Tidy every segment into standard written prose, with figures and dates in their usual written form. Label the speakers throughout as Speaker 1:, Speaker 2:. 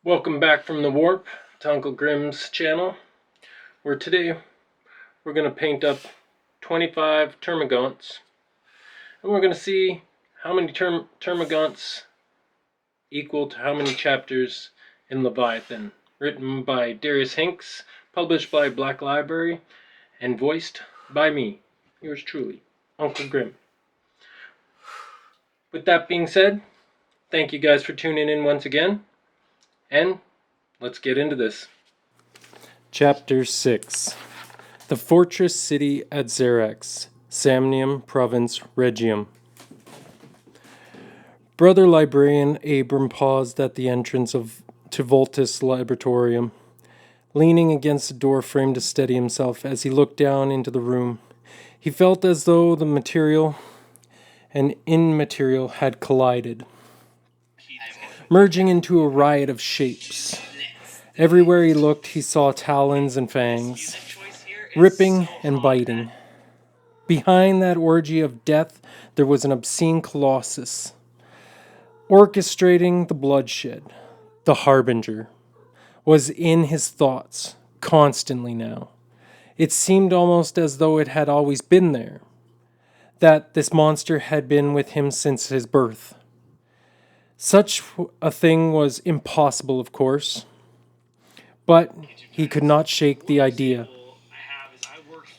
Speaker 1: Welcome back from the warp to Unclegrimm's channel, where today we're going to paint up 25 Termagaunts, and we're going to see how many Termagaunts equal to how many chapters in Leviathan, written by Darius Hinks, published by Black Library, and voiced by me, yours truly, Unclegrimm. With that being said, thank you guys for tuning in once again, and let's get into this. Chapter 6. The Fortress City at Xerax, Samnium Province Regium. Brother Librarian Abram paused at the entrance to Vultis Laboratorium, leaning against the door frame to steady himself as he looked down into the room. He felt as though the material and immaterial had collided, merging into a riot of shapes. Everywhere he looked, he saw talons and fangs, ripping and biting. Behind that orgy of death, there was an obscene colossus, orchestrating the bloodshed. The Harbinger was in his thoughts, constantly now. It seemed almost as though it had always been there, that this monster had been with him since his birth. Such a thing was impossible, of course, but he could not shake the idea,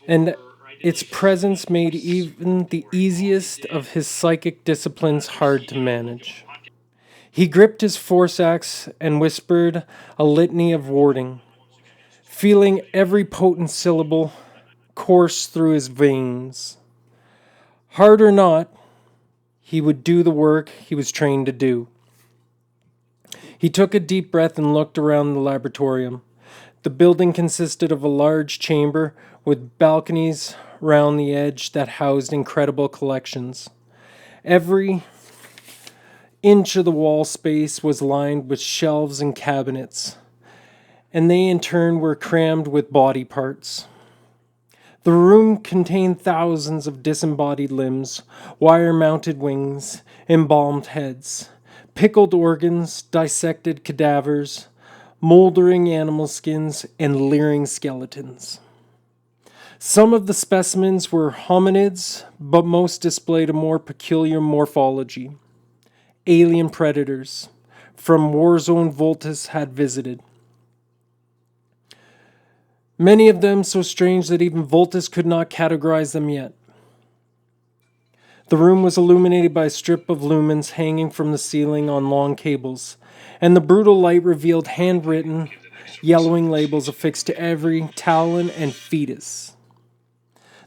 Speaker 1: and its presence made even the easiest of his psychic disciplines hard to manage. He gripped his force axe and whispered a litany of warding, feeling every potent syllable course through his veins. Hard or not, he would do the work he was trained to do. He took a deep breath and looked around the laboratorium. The building consisted of a large chamber with balconies round the edge that housed incredible collections. Every inch of the wall space was lined with shelves and cabinets, and they in turn were crammed with body parts. The room contained thousands of disembodied limbs, wire-mounted wings, embalmed heads, pickled organs, dissected cadavers, moldering animal skins, and leering skeletons. Some of the specimens were hominids, but most displayed a more peculiar morphology. Alien predators from Warzone Vultis had visited. Many of them so strange that even Vultis could not categorize them yet. The room was illuminated by a strip of lumens hanging from the ceiling on long cables, and the brutal light revealed handwritten, yellowing labels affixed to every talon and fetus.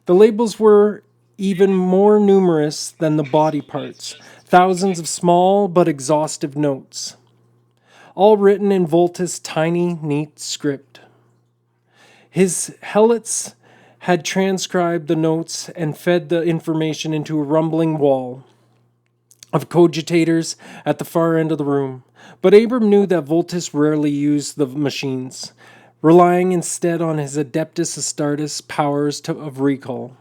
Speaker 1: The labels were even more numerous than the body parts, thousands of small but exhaustive notes, all written in Vultis' tiny, neat script. His helots had transcribed the notes and fed the information into a rumbling wall of cogitators at the far end of the room. But Abram knew that Vultis rarely used the machines, relying instead on his Adeptus Astartes powers of recall.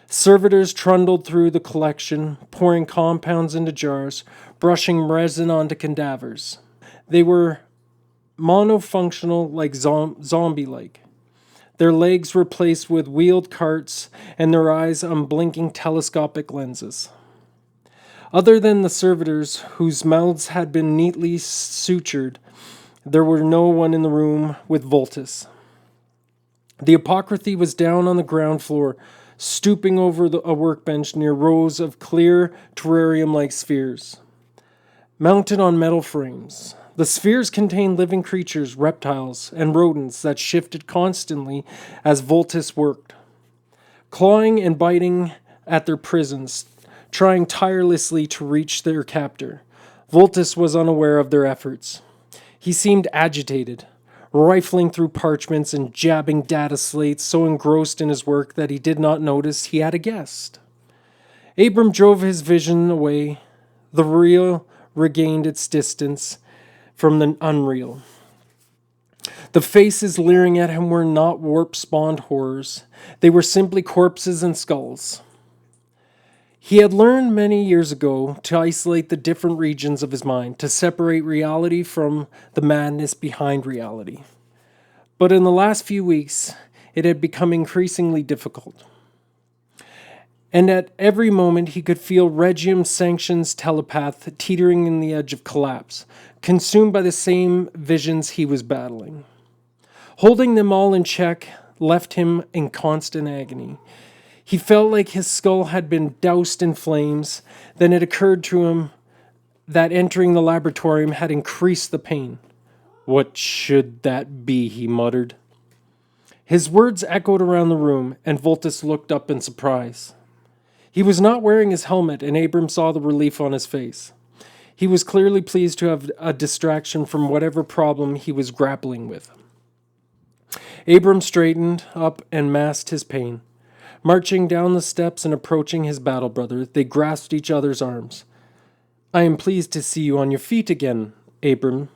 Speaker 1: Servitors trundled through the collection, pouring compounds into jars, brushing resin onto cadavers. They were monofunctional, like zombie-like. Their legs were placed with wheeled carts, and their eyes unblinking telescopic lenses. Other than the servitors, whose mouths had been neatly sutured, there were no one in the room with Vultis. The Apocryphy was down on the ground floor, stooping over a workbench near rows of clear terrarium-like spheres, mounted on metal frames. The spheres contained living creatures, reptiles, and rodents that shifted constantly as Vultis worked, clawing and biting at their prisons, trying tirelessly to reach their captor. Vultis was unaware of their efforts. He seemed agitated, rifling through parchments and jabbing data slates, so engrossed in his work that he did not notice he had a guest. Abram drove his vision away. The real regained its distance from the unreal. The faces leering at him were not warp-spawned horrors. They were simply corpses and skulls. He had learned many years ago to isolate the different regions of his mind, to separate reality from the madness behind reality. But in the last few weeks, it had become increasingly difficult. And at every moment he could feel Regium Sanction's telepath teetering in the edge of collapse, consumed by the same visions he was battling. Holding them all in check left him in constant agony. He felt like his skull had been doused in flames. Then it occurred to him that entering the laboratorium had increased the pain. What should that be, he muttered. His words echoed around the room, and Vultis looked up in surprise. He was not wearing his helmet, and Abram saw the relief on his face. He was clearly pleased to have a distraction from whatever problem he was grappling with. Abram straightened up and masked his pain. Marching down the steps and approaching his battle brother, they grasped each other's arms. I am pleased to see you on your feet again, Abram.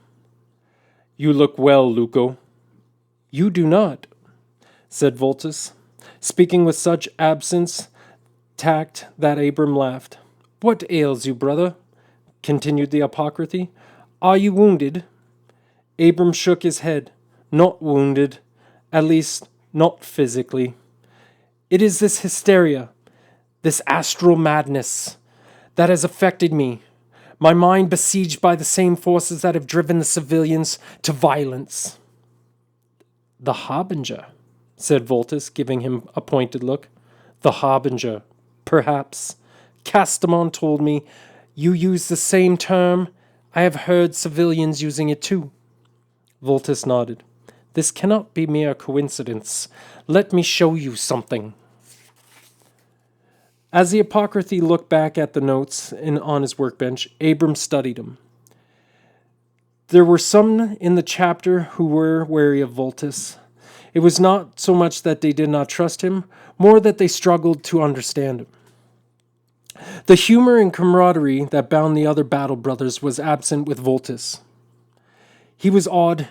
Speaker 1: You look well, Luco. You do not, said Vultis, speaking with such absence tact that Abram laughed. What ails you, brother? Continued the Apocryphy. Are you wounded? Abram shook his head. Not wounded. At least, not physically. It is this hysteria, this astral madness, that has affected me. My mind besieged by the same forces that have driven the civilians to violence. The Harbinger, said Vultis, giving him a pointed look. The Harbinger, perhaps. Castamon told me you use the same term. I have heard civilians using it too. Vultis nodded. This cannot be mere coincidence. Let me show you something. As the Apocryphy looked back at the notes on his workbench, Abram studied them. There were some in the chapter who were wary of Vultis. It was not so much that they did not trust him, more that they struggled to understand him. The humor and camaraderie that bound the other battle brothers was absent with Vultis. He was odd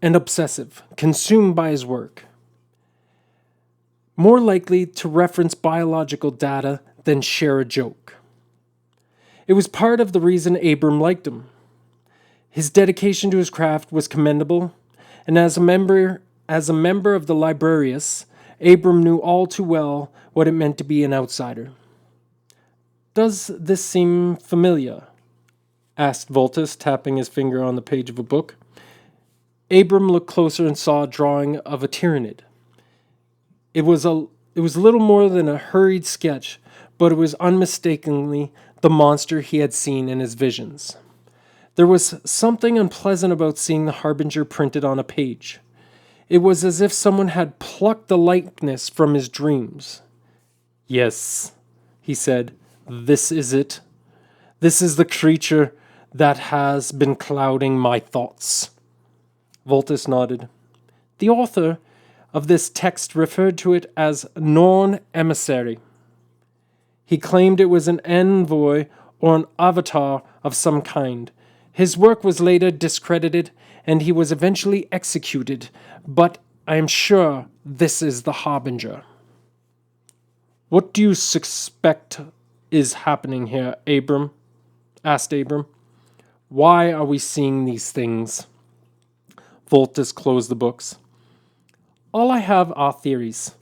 Speaker 1: and obsessive, consumed by his work. More likely to reference biological data than share a joke. It was part of the reason Abram liked him. His dedication to his craft was commendable, and as a member of the Librarius, Abram knew all too well what it meant to be an outsider. Does this seem familiar? Asked Vultis, tapping his finger on the page of a book. Abram looked closer and saw a drawing of a Tyranid. It was little more than a hurried sketch, but it was unmistakably the monster he had seen in his visions. There was something unpleasant about seeing the Harbinger printed on a page. It was as if someone had plucked the likeness from his dreams. Yes, he said, this is it. This is the creature that has been clouding my thoughts. Vultis nodded. The author of this text referred to it as Norn Emissary. He claimed it was an envoy or an avatar of some kind. His work was later discredited, and he was eventually executed, but I am sure this is the Harbinger. What do you suspect is happening here, Abram? Asked Abram. Why are we seeing these things? Vultis closed the books. All I have are theories,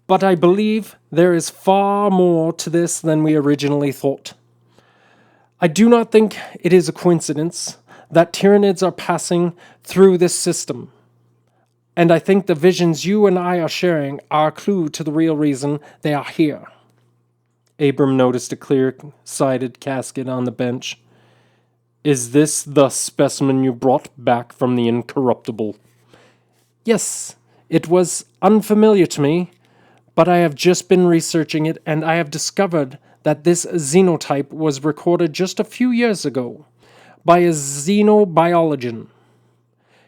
Speaker 1: but I believe there is far more to this than we originally thought. I do not think it is a coincidence that Tyranids are passing through this system, and I think the visions you and I are sharing are a clue to the real reason they are here. Abram noticed a clear-sided casket on the bench. Is this the specimen you brought back from the Incorruptible? Yes. It was unfamiliar to me, but I have just been researching it, and I have discovered that this xenotype was recorded just a few years ago by a xenobiologist.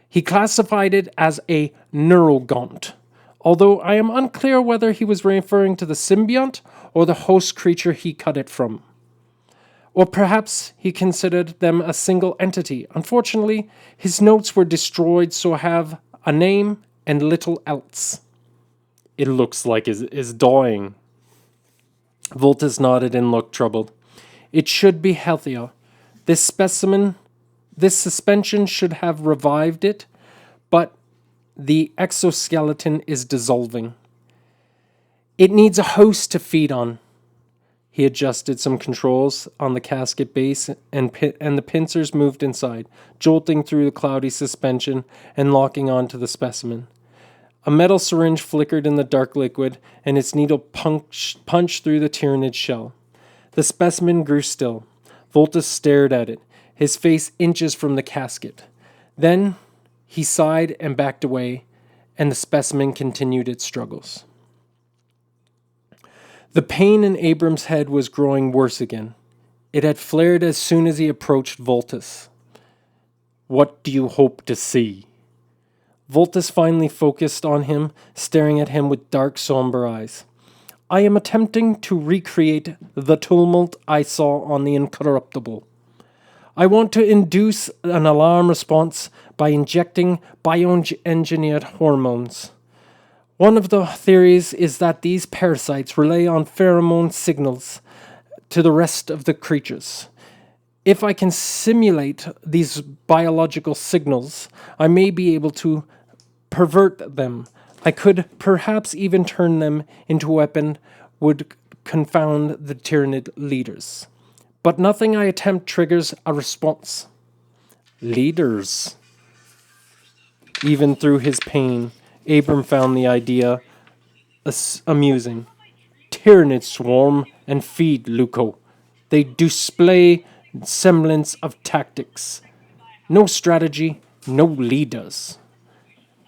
Speaker 1: He classified it as a neurogaunt, although I am unclear whether he was referring to the symbiont or the host creature he cut it from. Or perhaps he considered them a single entity. Unfortunately, his notes were destroyed, so I have a name and little else. It looks like is dying. Vultis nodded and looked troubled. It should be healthier. This suspension should have revived it, but the exoskeleton is dissolving. It needs a host to feed on. He adjusted some controls on the casket base, and the pincers moved inside, jolting through the cloudy suspension and locking onto the specimen. A metal syringe flickered in the dark liquid, and its needle punched through the Tyranid shell. The specimen grew still. Vultis stared at it, his face inches from the casket. Then he sighed and backed away, and the specimen continued its struggles. The pain in Abram's head was growing worse again. It had flared as soon as he approached Vultis. "What do you hope to see?" Vultis finally focused on him, staring at him with dark, somber eyes. "I am attempting to recreate the tumult I saw on the Incorruptible. I want to induce an alarm response by injecting bioengineered hormones. One of the theories is that these parasites relay on pheromone signals to the rest of the creatures. If I can simulate these biological signals, I may be able to pervert them. I could perhaps even turn them into a weapon would confound the Tyranid leaders. But nothing I attempt triggers a response." Leaders. Even through his pain, Abram found the idea amusing. "Tyranid swarm and feed, Luco. They display semblance of tactics. No strategy, no leaders."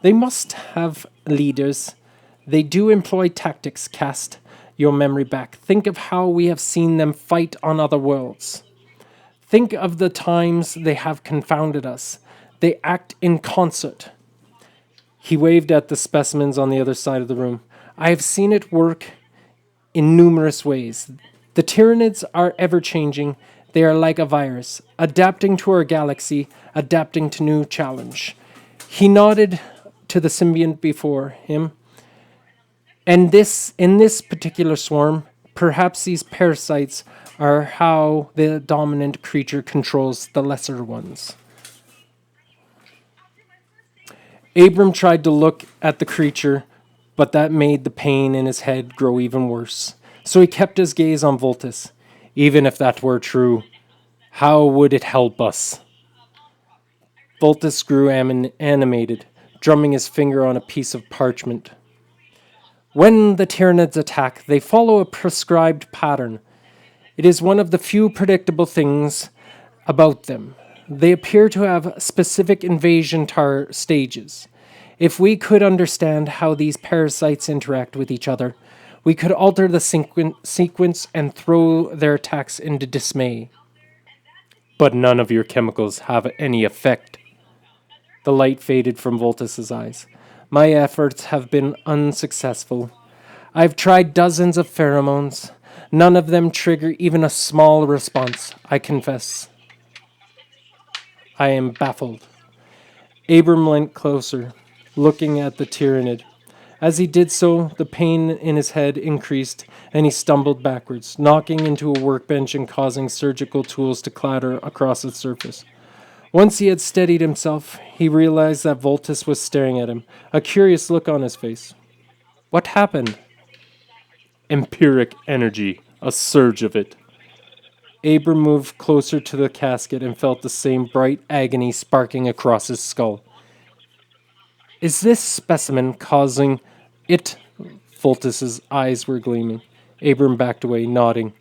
Speaker 1: "They must have leaders. They do employ tactics. Cast your memory back. Think of how we have seen them fight on other worlds. Think of the times they have confounded us. They act in concert." He waved at the specimens on the other side of the room. "I have seen it work in numerous ways. The Tyranids are ever-changing. They are like a virus, adapting to our galaxy, adapting to new challenge." He nodded to the symbiont before him. "And in this particular swarm, perhaps these parasites are how the dominant creature controls the lesser ones." Abram tried to look at the creature, but that made the pain in his head grow even worse. So he kept his gaze on Vultis. "Even if that were true, how would it help us?" Vultis grew animated, drumming his finger on a piece of parchment. "When the Tyranids attack, they follow a prescribed pattern. It is one of the few predictable things about them. They appear to have specific invasion stages. If we could understand how these parasites interact with each other, we could alter the sequence and throw their attacks into dismay." "But none of your chemicals have any effect." The light faded from Vultis's eyes. "My efforts have been unsuccessful. I've tried dozens of pheromones. None of them trigger even a small response, I confess. I am baffled." Abram leant closer, looking at the Tyranid. As he did so, the pain in his head increased, and he stumbled backwards, knocking into a workbench and causing surgical tools to clatter across its surface. Once he had steadied himself, he realized that Vultis was staring at him, a curious look on his face. "What happened?" "Empiric energy, a surge of it." Abram moved closer to the casket and felt the same bright agony sparking across his skull. "Is this specimen causing it?" Vultis's eyes were gleaming. Abram backed away, nodding,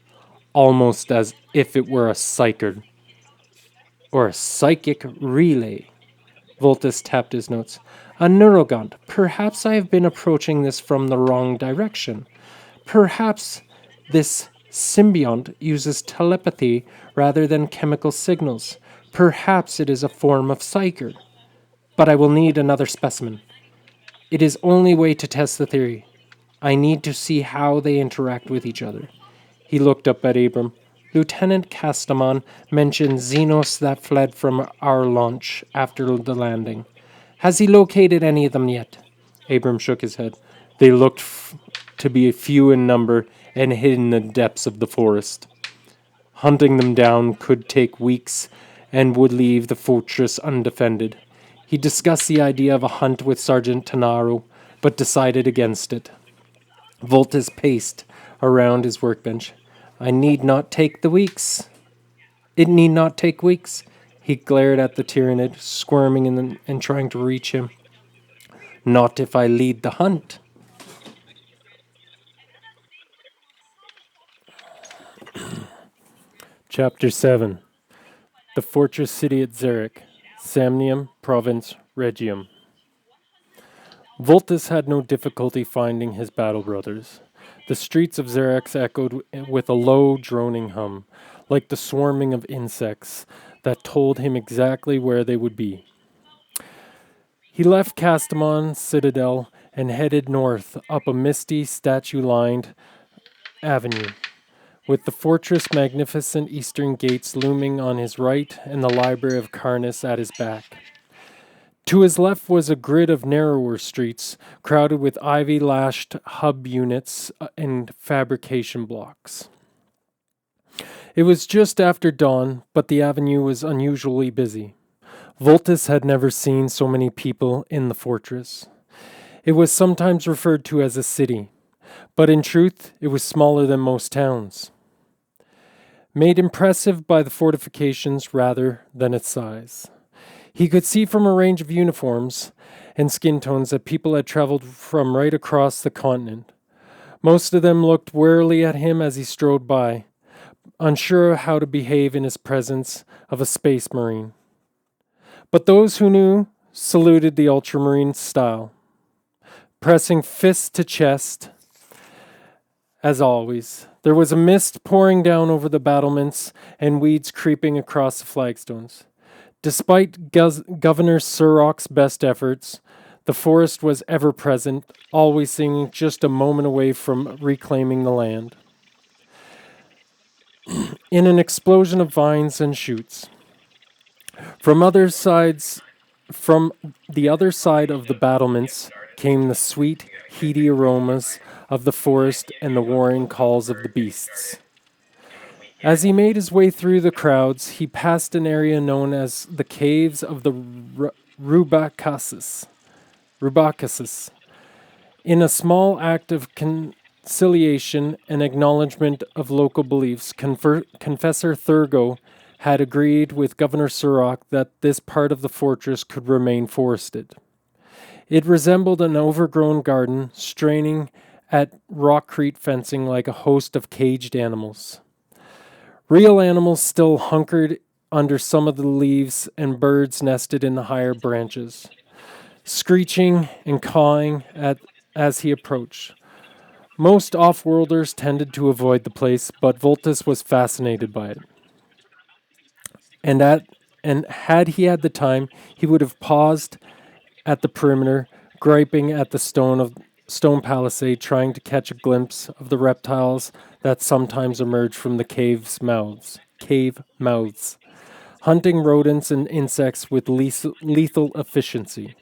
Speaker 1: almost as if it were a psychic. Or a psychic relay. Vultis tapped his notes. "A neurogaunt. Perhaps I have been approaching this from the wrong direction. Perhaps this symbiont uses telepathy rather than chemical signals. Perhaps it is a form of psyker. But I will need another specimen. It is only way to test the theory. I need to see how they interact with each other." He looked up at Abram. "Lieutenant Castamon mentioned Xenos that fled from our launch after the landing. Has he located any of them yet?" Abram shook his head. "They looked to be few in number and hid in the depths of the forest. Hunting them down could take weeks and would leave the fortress undefended. He discussed the idea of a hunt with Sergeant Tanaro, but decided against it. Vultis paced around his workbench. I need not take the weeks. It need not take weeks. He glared at the Tyranid, squirming and trying to reach him. Not if I lead the hunt. Chapter 7. The Fortress City at Xeric, Samnium, Province, Regium. Vultis had no difficulty finding his battle brothers. The streets of Xerax echoed with a low, droning hum, like the swarming of insects that told him exactly where they would be. He left Castamon Citadel and headed north up a misty, statue-lined avenue, with the fortress' magnificent eastern gates looming on his right and the Library of Karnas at his back. To his left was a grid of narrower streets, crowded with ivy-lashed hub units and fabrication blocks. It was just after dawn, but the avenue was unusually busy. Vultis had never seen so many people in the fortress. It was sometimes referred to as a city, but in truth it was smaller than most towns. Made impressive by the fortifications rather than its size. He could see from a range of uniforms and skin tones that people had traveled from right across the continent. Most of them looked warily at him as he strode by, unsure how to behave in his presence of a space marine. But those who knew saluted the ultramarine style, pressing fist to chest. As always, there was a mist pouring down over the battlements and weeds creeping across the flagstones. Despite Governor Surrock's best efforts, the forest was ever present, always seeming just a moment away from reclaiming the land. In an explosion of vines and shoots. From the other side of the battlements came the sweet, heady aromas of the forest and the warring calls of the beasts. As he made his way through the crowds, he passed an area known as the Caves of the Rubacasis. In a small act of conciliation and acknowledgement of local beliefs, Confessor Thurgo had agreed with Governor Surrock that this part of the fortress could remain forested. It resembled an overgrown garden, straining at rockcrete fencing like a host of caged animals. Real animals still hunkered under some of the leaves, and birds nested in the higher branches, screeching and cawing as he approached. Most off-worlders tended to avoid the place, but Vultis was fascinated by it. And had he had the time, he would have paused at the perimeter, griping at the stone palisade, trying to catch a glimpse of the reptiles that sometimes emerge from the cave mouths, hunting rodents and insects with lethal efficiency.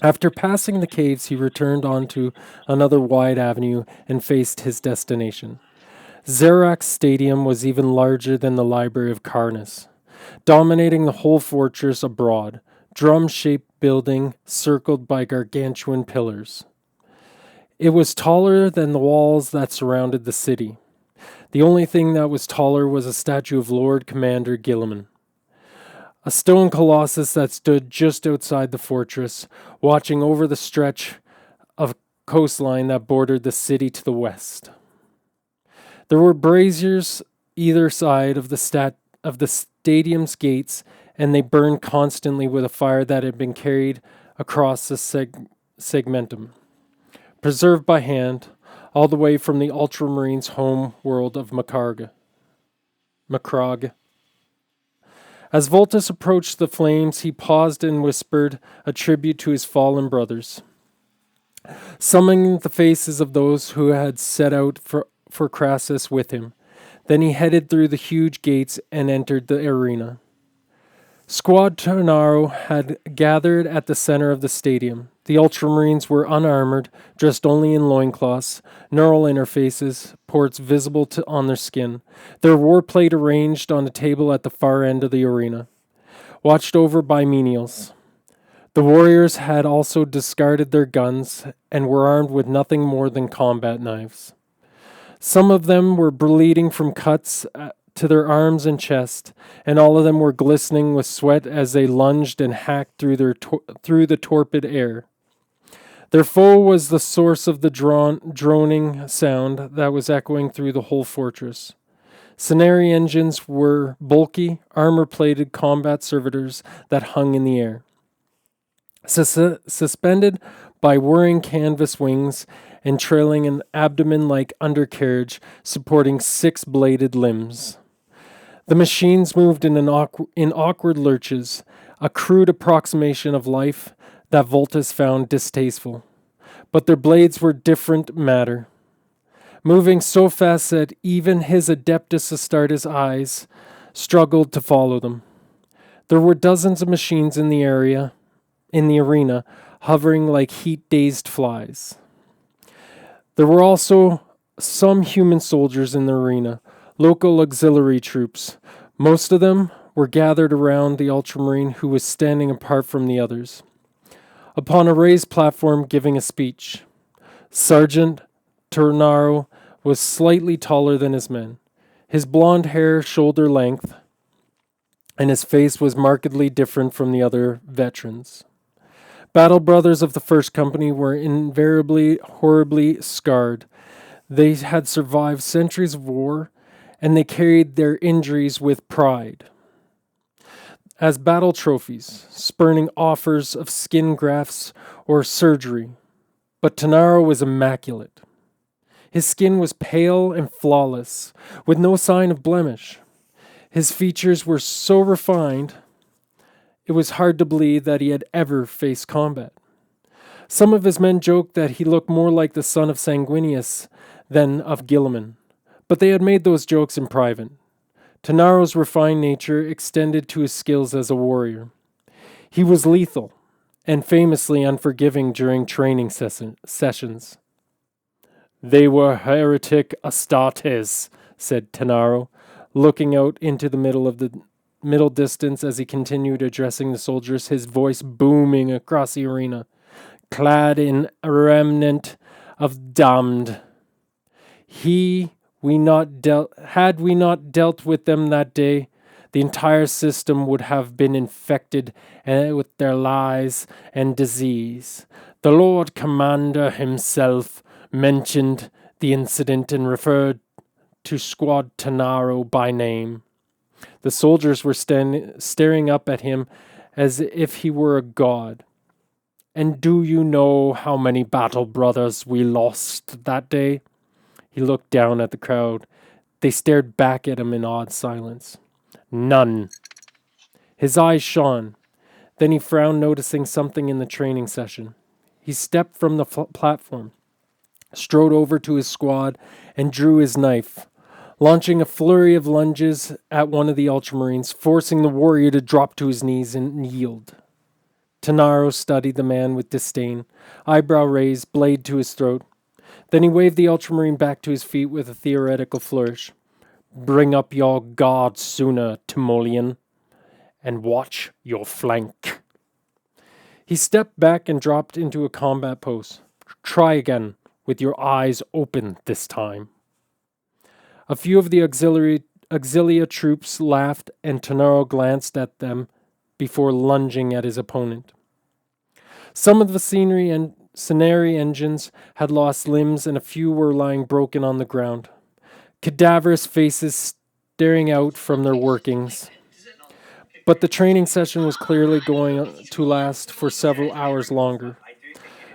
Speaker 1: After passing the caves, he returned onto another wide avenue and faced his destination. Xerax Stadium was even larger than the Library of Karnas, dominating the whole fortress abroad, drum-shaped building circled by gargantuan pillars. It was taller than the walls that surrounded the city. The only thing that was taller was a statue of Lord Commander Gilliman, a stone colossus that stood just outside the fortress, watching over the stretch of coastline that bordered the city to the west. There were braziers either side of the stadium's gates, and they burned constantly with a fire that had been carried across the segmentum, preserved by hand, all the way from the Ultramarines' home world of Macragge. As Vultis approached the flames, he paused and whispered a tribute to his fallen brothers, summoning the faces of those who had set out for Crassus with him. Then he headed through the huge gates and entered the arena. Squad Tornaro had gathered at the center of the stadium. The Ultramarines were unarmored, dressed only in loincloths, neural interfaces, ports visible on their skin, their warplate arranged on a table at the far end of the arena, watched over by menials. The warriors had also discarded their guns and were armed with nothing more than combat knives. Some of them were bleeding from cuts to their arms and chest, and all of them were glistening with sweat as they lunged and hacked through through the torpid air. Their foe was the source of the droning sound that was echoing through the whole fortress. Cenary engines were bulky, armor-plated combat servitors that hung in the air. Suspended by whirring canvas wings and trailing an abdomen-like undercarriage supporting six-bladed limbs. The machines moved in awkward lurches, a crude approximation of life that Vultis found distasteful. But their blades were different matter, moving so fast that even his Adeptus Astartes eyes struggled to follow them. There were dozens of machines in the arena, hovering like heat-dazed flies. There were also some human soldiers in the arena, local auxiliary troops. Most of them were gathered around the Ultramarine who was standing apart from the others. Upon a raised platform giving a speech, Sergeant Tornaro was slightly taller than his men. His blonde hair shoulder length, and his face was markedly different from the other veterans. Battle brothers of the First Company were invariably horribly scarred. They had survived centuries of war, and they carried their injuries with pride. As battle trophies, spurning offers of skin grafts or surgery. But Tanaro was immaculate. His skin was pale and flawless, with no sign of blemish. His features were so refined, it was hard to believe that he had ever faced combat. Some of his men joked that he looked more like the son of Sanguinius than of Guilliman, but they had made those jokes in private. Tanaro's refined nature extended to his skills as a warrior. He was lethal, and famously unforgiving during training sessions. "They were heretic Astartes," said Tanaro, looking out into the middle distance as he continued addressing the soldiers, his voice booming across the arena. "Clad in a remnant of damned. Had we not dealt with them that day, the entire system would have been infected with their lies and disease. The Lord Commander himself mentioned the incident and referred to Squad Tanaro by name." The soldiers were staring up at him as if he were a god. "And do you know how many battle brothers we lost that day?" He looked down at the crowd. They stared back at him in awed silence. "None." His eyes shone. Then he frowned, noticing something in the training session. He stepped from the platform, strode over to his squad, and drew his knife, launching a flurry of lunges at one of the Ultramarines, forcing the warrior to drop to his knees and yield. Tanaro studied the man with disdain, eyebrow raised, blade to his throat. Then he waved the Ultramarine back to his feet with a theoretical flourish. "Bring up your guard sooner, Timoleon, and watch your flank." He stepped back and dropped into a combat pose. "Try again, with your eyes open this time." A few of the auxilia troops laughed, and Tanaro glanced at them before lunging at his opponent. Some of the Cenary engines had lost limbs, and a few were lying broken on the ground, cadaverous faces staring out from their workings. But the training session was clearly going to last for several hours longer.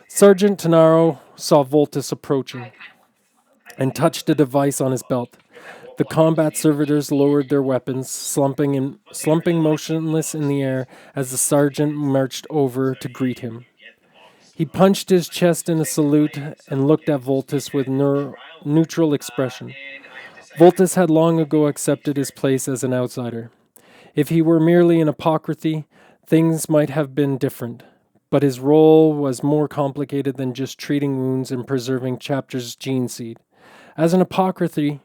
Speaker 1: Sergeant Tanaro saw Vultis approaching and touched a device on his belt. The combat servitors lowered their weapons, slumping motionless in the air as the sergeant marched over to greet him. He punched his chest in a salute and looked at Vultis with neutral expression. Vultis had long ago accepted his place as an outsider. If he were merely an apocryphy, things might have been different. But his role was more complicated than just treating wounds and preserving Chapter's gene seed. As an apocryphy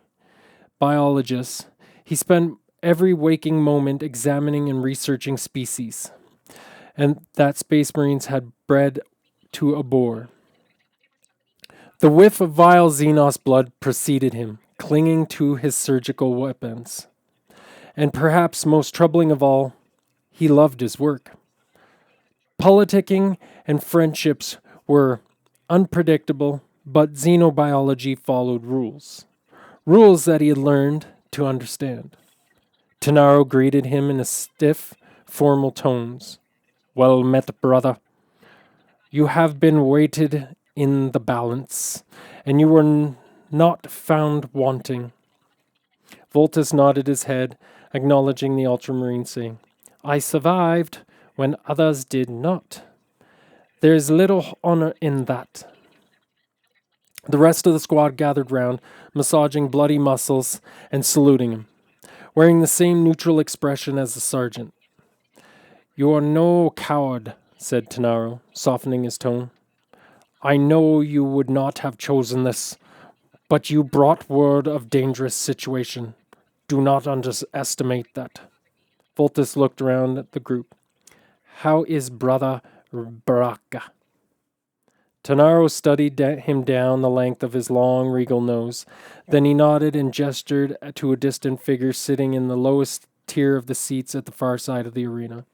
Speaker 1: biologist, he spent every waking moment examining and researching species, and that Space Marines had bred to abhor. The whiff of vile Xenos blood preceded him, clinging to his surgical weapons. And perhaps most troubling of all, he loved his work. Politicking and friendships were unpredictable, but xenobiology followed rules. Rules that he had learned to understand. Tenaro greeted him in a stiff, formal tones. Well met, brother. You have been weighted in the balance, and you were not found wanting. Vultis nodded his head, acknowledging the Ultramarine, saying, I survived when others did not. There is little honor in that. The rest of the squad gathered round, massaging bloody muscles and saluting him, wearing the same neutral expression as the sergeant. You are no coward, said Tenaro, softening his tone. I know you would not have chosen this, but you brought word of dangerous situation. Do not underestimate that. Vultis looked around at the group. How is Brother Baraca? Tenaro studied him down the length of his long, regal nose. Then he nodded and gestured to a distant figure sitting in the lowest tier of the seats at the far side of the arena.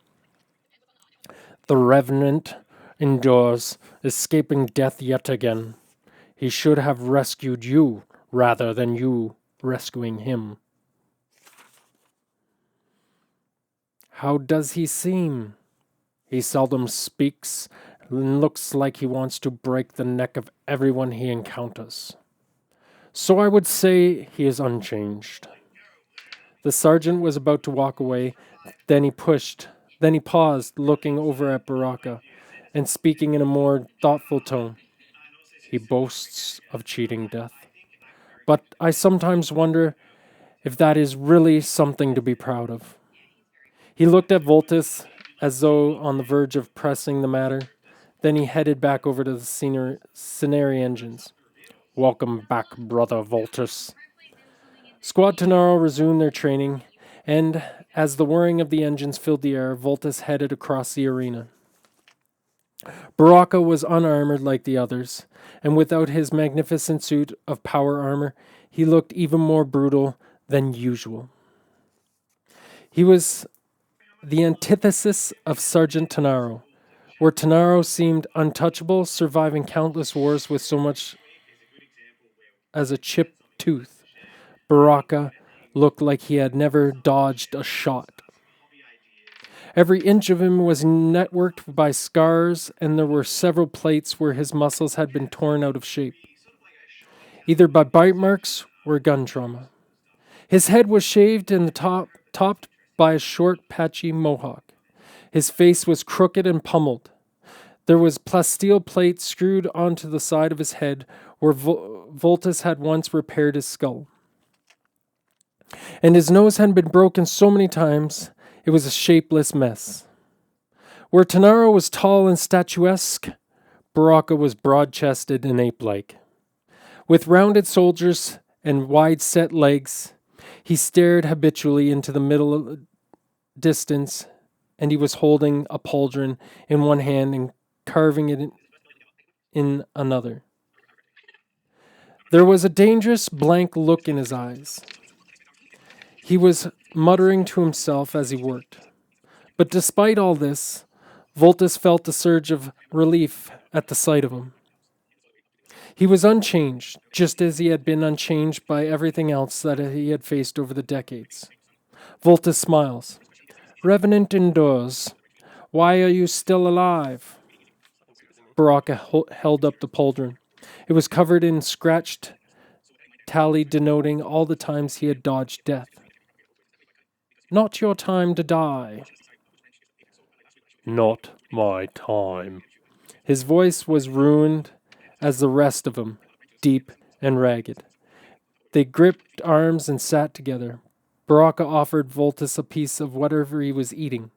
Speaker 1: The Revenant endures, escaping death yet again. He should have rescued you, rather than you rescuing him. How does he seem? He seldom speaks, and looks like he wants to break the neck of everyone he encounters. So I would say he is unchanged. The sergeant was about to walk away, then he paused, looking over at Baraca, and speaking in a more thoughtful tone. He boasts of cheating death. But I sometimes wonder if that is really something to be proud of. He looked at Vultis as though on the verge of pressing the matter. Then he headed back over to the scenery engines. Welcome back, Brother Vultis. Squad Tenaro resumed their training, and as the whirring of the engines filled the air, Vultis headed across the arena. Baraca was unarmored like the others, and without his magnificent suit of power armor, he looked even more brutal than usual. He was the antithesis of Sergeant Tenaro, where Tenaro seemed untouchable, surviving countless wars with so much as a chipped tooth. Baraca looked like he had never dodged a shot. Every inch of him was networked by scars, and there were several plates where his muscles had been torn out of shape, either by bite marks or gun trauma. His head was shaved and topped by a short, patchy mohawk. His face was crooked and pummeled. There was plasteel plate screwed onto the side of his head where Vultis had once repaired his skull. And his nose had been broken so many times, it was a shapeless mess. Where Tenaro was tall and statuesque, Baraca was broad-chested and ape-like. With rounded shoulders and wide-set legs, he stared habitually into the middle distance, and he was holding a pauldron in one hand and carving it in another. There was a dangerous, blank look in his eyes. He was muttering to himself as he worked. But despite all this, Vultis felt a surge of relief at the sight of him. He was unchanged, just as he had been unchanged by everything else that he had faced over the decades. Vultis smiles. Revenant endures. Why are you still alive? Baraca held up the pauldron. It was covered in scratched tally denoting all the times he had dodged death. Not your time to die. Not my time. His voice was ruined as the rest of him, deep and ragged. They gripped arms and sat together. Baraca offered Vultis a piece of whatever he was eating.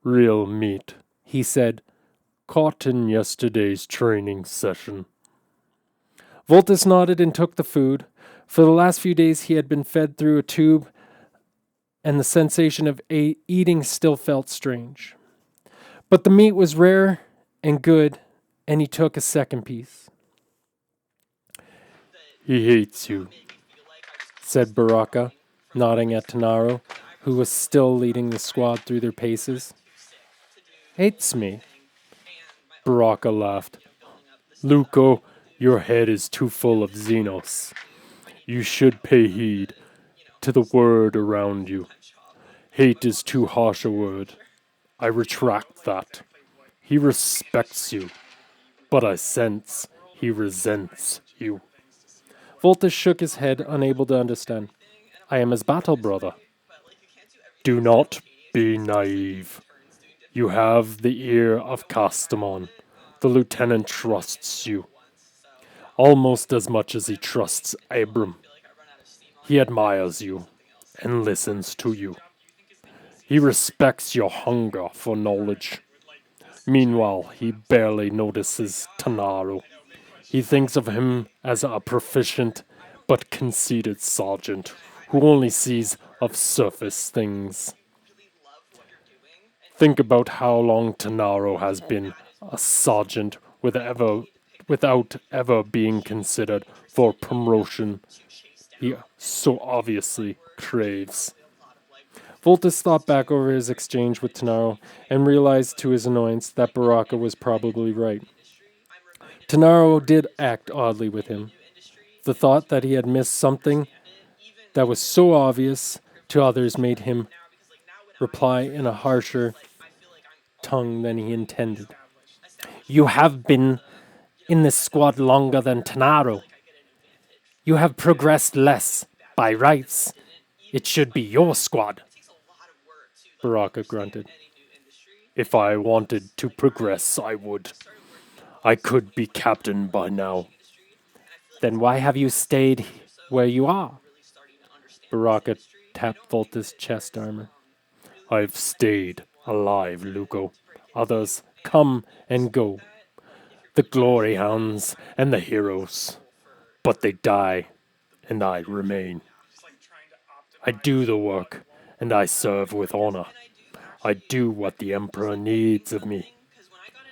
Speaker 2: Real meat, he said, caught in yesterday's training session.
Speaker 1: Vultis nodded and took the food. For the last few days he had been fed through a tube, and the sensation of eating still felt strange. But the meat was rare and good, and he took a second piece.
Speaker 2: He hates you,
Speaker 1: said Baraca, nodding at Tanaro, who was still leading the squad through their paces.
Speaker 2: Hates me? Baraca laughed. Luco, your head is too full of Xenos. You should pay heed to the word around you. Hate is too harsh a word. I retract that. He respects you, but I sense he resents you.
Speaker 1: Vultis shook his head, unable to understand. I am his battle brother.
Speaker 2: Do not be naive. You have the ear of Castamon. The lieutenant trusts you. Almost as much as he trusts Abram. He admires you and listens to you. He respects your hunger for knowledge. Meanwhile, he barely notices Tanaro. He thinks of him as a proficient but conceited sergeant who only sees of surface things. Think about how long Tanaro has been a sergeant without ever being considered for promotion he so obviously craves.
Speaker 1: Vultis thought back over his exchange with Tanaro and realized to his annoyance that Baraca was probably right. Tanaro did act oddly with him. The thought that he had missed something that was so obvious to others made him reply in a harsher tongue than he intended. You have been in this squad longer than Tanaro. You have progressed less. By rights, it should be your squad.
Speaker 2: Baraca grunted. If I wanted to progress, I would. I could be captain by now.
Speaker 1: Then why have you stayed where you are?
Speaker 2: Baraca tapped Vultis' chest armor. I've stayed alive, Luco. Others come and go. The glory hounds and the heroes. But they die, and I remain. I do the work, and I serve with honor. I do what the Emperor needs of me.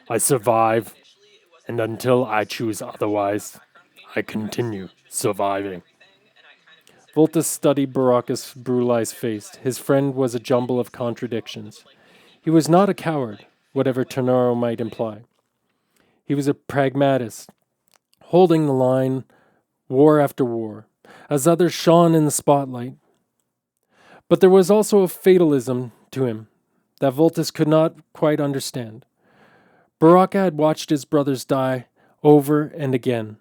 Speaker 2: I survive, and until I choose otherwise, I continue surviving.
Speaker 1: Vultis studied Baraca's brutalized face. His friend was a jumble of contradictions. He was not a coward, whatever Tanaro might imply. He was a pragmatist, holding the line, war after war, as others shone in the spotlight. But there was also a fatalism to him that Vultis could not quite understand. Baraca had watched his brothers die over and again,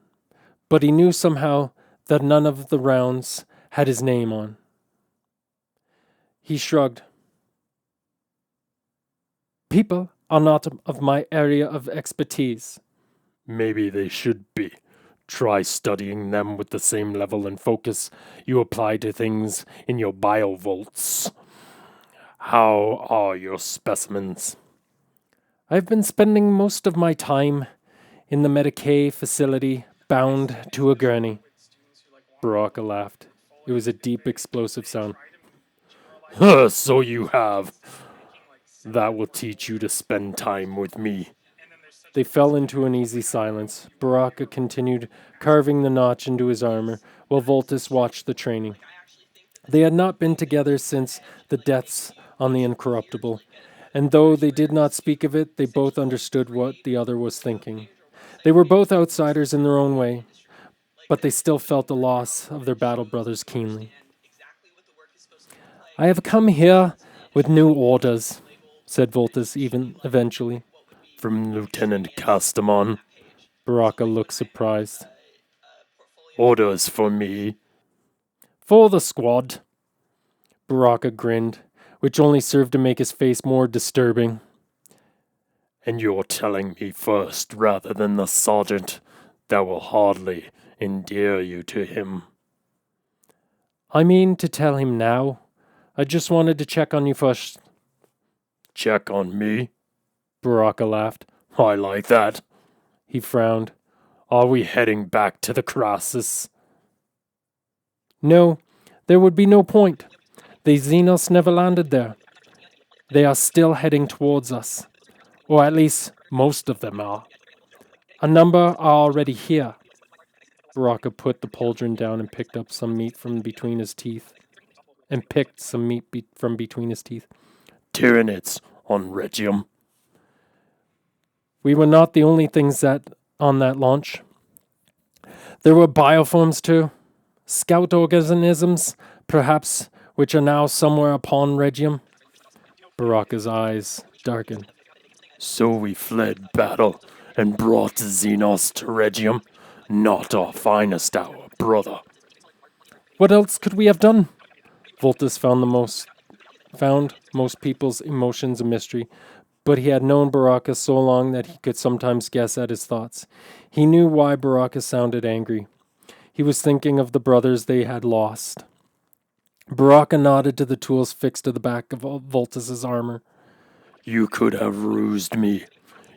Speaker 1: but he knew somehow that none of the rounds had his name on. He shrugged. People are not of my area of expertise.
Speaker 2: Maybe they should be. Try studying them with the same level and focus you apply to things in your biovolts. How are your specimens?
Speaker 1: I've been spending most of my time in the Medicaid facility, bound to a gurney.
Speaker 2: Baraca laughed.
Speaker 1: It was a deep, explosive sound.
Speaker 2: So you have. That will teach you to spend time with me.
Speaker 1: They fell into an easy silence. Baraca continued carving the notch into his armor, while Vultis watched the training. They had not been together since the deaths on the Incorruptible, and though they did not speak of it, they both understood what the other was thinking. They were both outsiders in their own way, but they still felt the loss of their battle brothers keenly. I have come here with new orders, said Vultis eventually.
Speaker 2: From Lieutenant Castamon.
Speaker 1: Baraca looked surprised.
Speaker 2: Orders for me?
Speaker 1: For the squad. Baraca grinned, which only served to make his face more disturbing.
Speaker 2: And you're telling me first rather than the sergeant. That will hardly endear you to him.
Speaker 1: I mean to tell him now. I just wanted to check on you first.
Speaker 2: Check on me?
Speaker 1: Baraca laughed.
Speaker 2: I like that.
Speaker 1: He frowned.
Speaker 2: Are we heading back to the Crassus?
Speaker 1: No, there would be no point. The Xenos never landed there. They are still heading towards us. Or at least, most of them are. A number are already here. Baraca put the pauldron down and picked up some meat from between his teeth.
Speaker 2: Tyranids on Regium.
Speaker 1: We were not the only things on that launch. There were bioforms too. Scout organisms, perhaps, which are now somewhere upon Regium. Baraca's eyes darkened.
Speaker 2: So we fled battle and brought Xenos to Regium. Not our finest hour, brother.
Speaker 1: What else could we have done? Vultis found most people's emotions a mystery, but he had known Baraca so long that he could sometimes guess at his thoughts. He knew why Baraca sounded angry. He was thinking of the brothers they had lost. Baraca nodded to the tools fixed to the back of Vultis's armor.
Speaker 2: You could have rused me.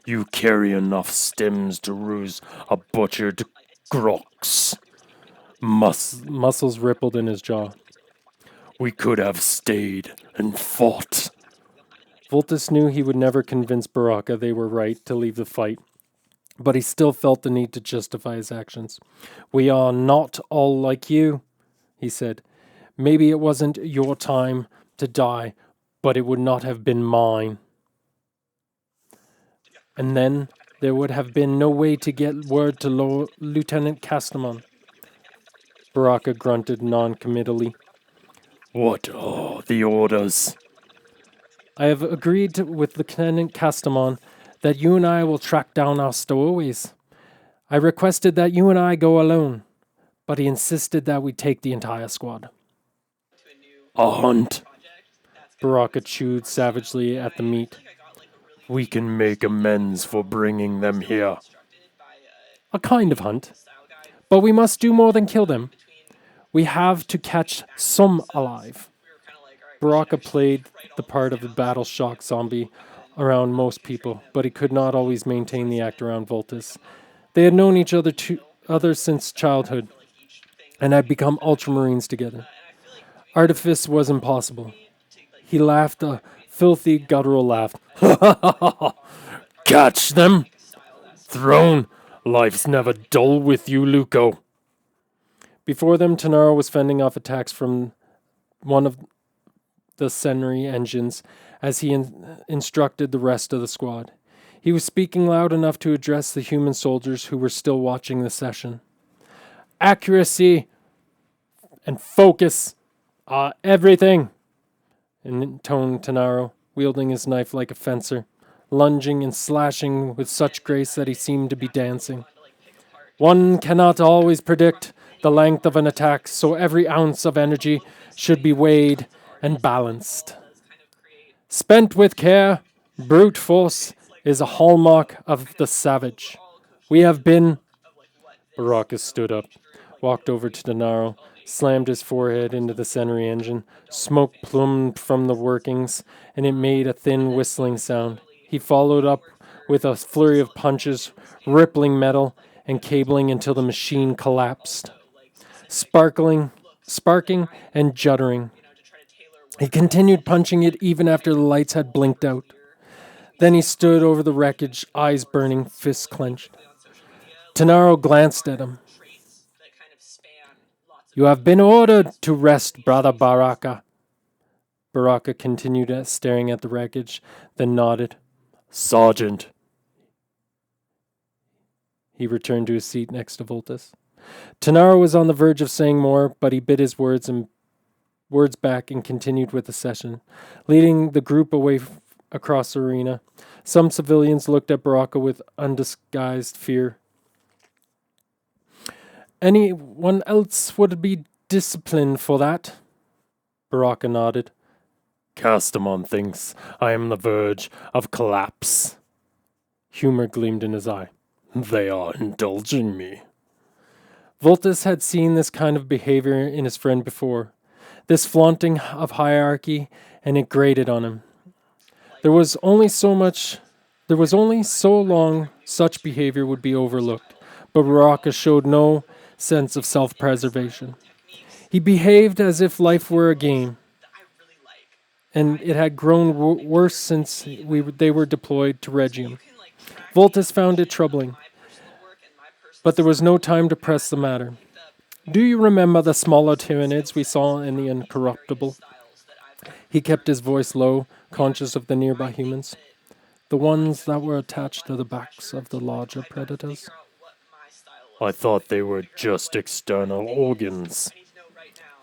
Speaker 2: You carry enough stems to ruse a butchered Grox.
Speaker 1: Muscles rippled in his jaw.
Speaker 2: We could have stayed and fought.
Speaker 1: Vultis knew he would never convince Baraca they were right to leave the fight, but he still felt the need to justify his actions. We are not all like you, he said. Maybe it wasn't your time to die, but it would not have been mine. And then there would have been no way to get word to Lieutenant Castamon. Baraca grunted non-committally.
Speaker 2: What are the orders?
Speaker 1: I have agreed with Lieutenant Castamon that you and I will track down our stowaways. I requested that you and I go alone, but he insisted that we take the entire squad.
Speaker 2: A hunt?
Speaker 1: Baraca chewed savagely at the meat.
Speaker 2: We can make amends for bringing them here.
Speaker 1: A kind of hunt. But we must do more than kill them. We have to catch some alive. Baraca played the part of a battle shock zombie around most people, but he could not always maintain the act around Vultis. They had known each other since childhood, and had become ultramarines together. Artifice was impossible. He laughed a filthy, guttural laugh.
Speaker 2: Catch them! Throne! Life's never dull with you, Luco.
Speaker 1: Before them, Tanaro was fending off attacks from one of the Senri engines as he instructed the rest of the squad. He was speaking loud enough to address the human soldiers who were still watching the session. Accuracy and focus are everything, intoned Tanaro, wielding his knife like a fencer, lunging and slashing with such grace that he seemed to be dancing. One cannot always predict the length of an attack, so every ounce of energy should be weighed and balanced. Spent with care, brute force is a hallmark of the savage. We have been... Baraca stood up, walked over to Tanaro, slammed his forehead into the Senri engine. Smoke plumed from the workings, and it made a thin whistling sound. He followed up with a flurry of punches, rippling metal and cabling until the machine collapsed. Sparking and juddering. He continued punching it even after the lights had blinked out. Then he stood over the wreckage, eyes burning, fists clenched. Tanaro glanced at him. You have been ordered to rest, Brother Baraca. Baraca continued staring at the wreckage, then nodded.
Speaker 2: Sergeant.
Speaker 1: He returned to his seat next to Vultis. Tanaro was on the verge of saying more, but he bit his words back and continued with the session, leading the group away across the arena. Some civilians looked at Baraca with undisguised fear. Anyone else would be disciplined for that? Baraca nodded.
Speaker 2: Castamon thinks I am the verge of collapse.
Speaker 1: Humor gleamed in his eye.
Speaker 2: They are indulging me.
Speaker 1: Vultis had seen this kind of behavior in his friend before. This flaunting of hierarchy, and it grated on him. There was only so long such behavior would be overlooked, but Baraka showed no sense of self-preservation. He behaved as if life were a game, and it had grown worse since they were deployed to Regium. Vultis found it troubling, but there was no time to press the matter. Do you remember the smaller Tyranids we saw in the Incorruptible? He kept his voice low, conscious of the nearby humans. The ones that were attached to the backs of the larger predators?
Speaker 2: I thought they were just external organs.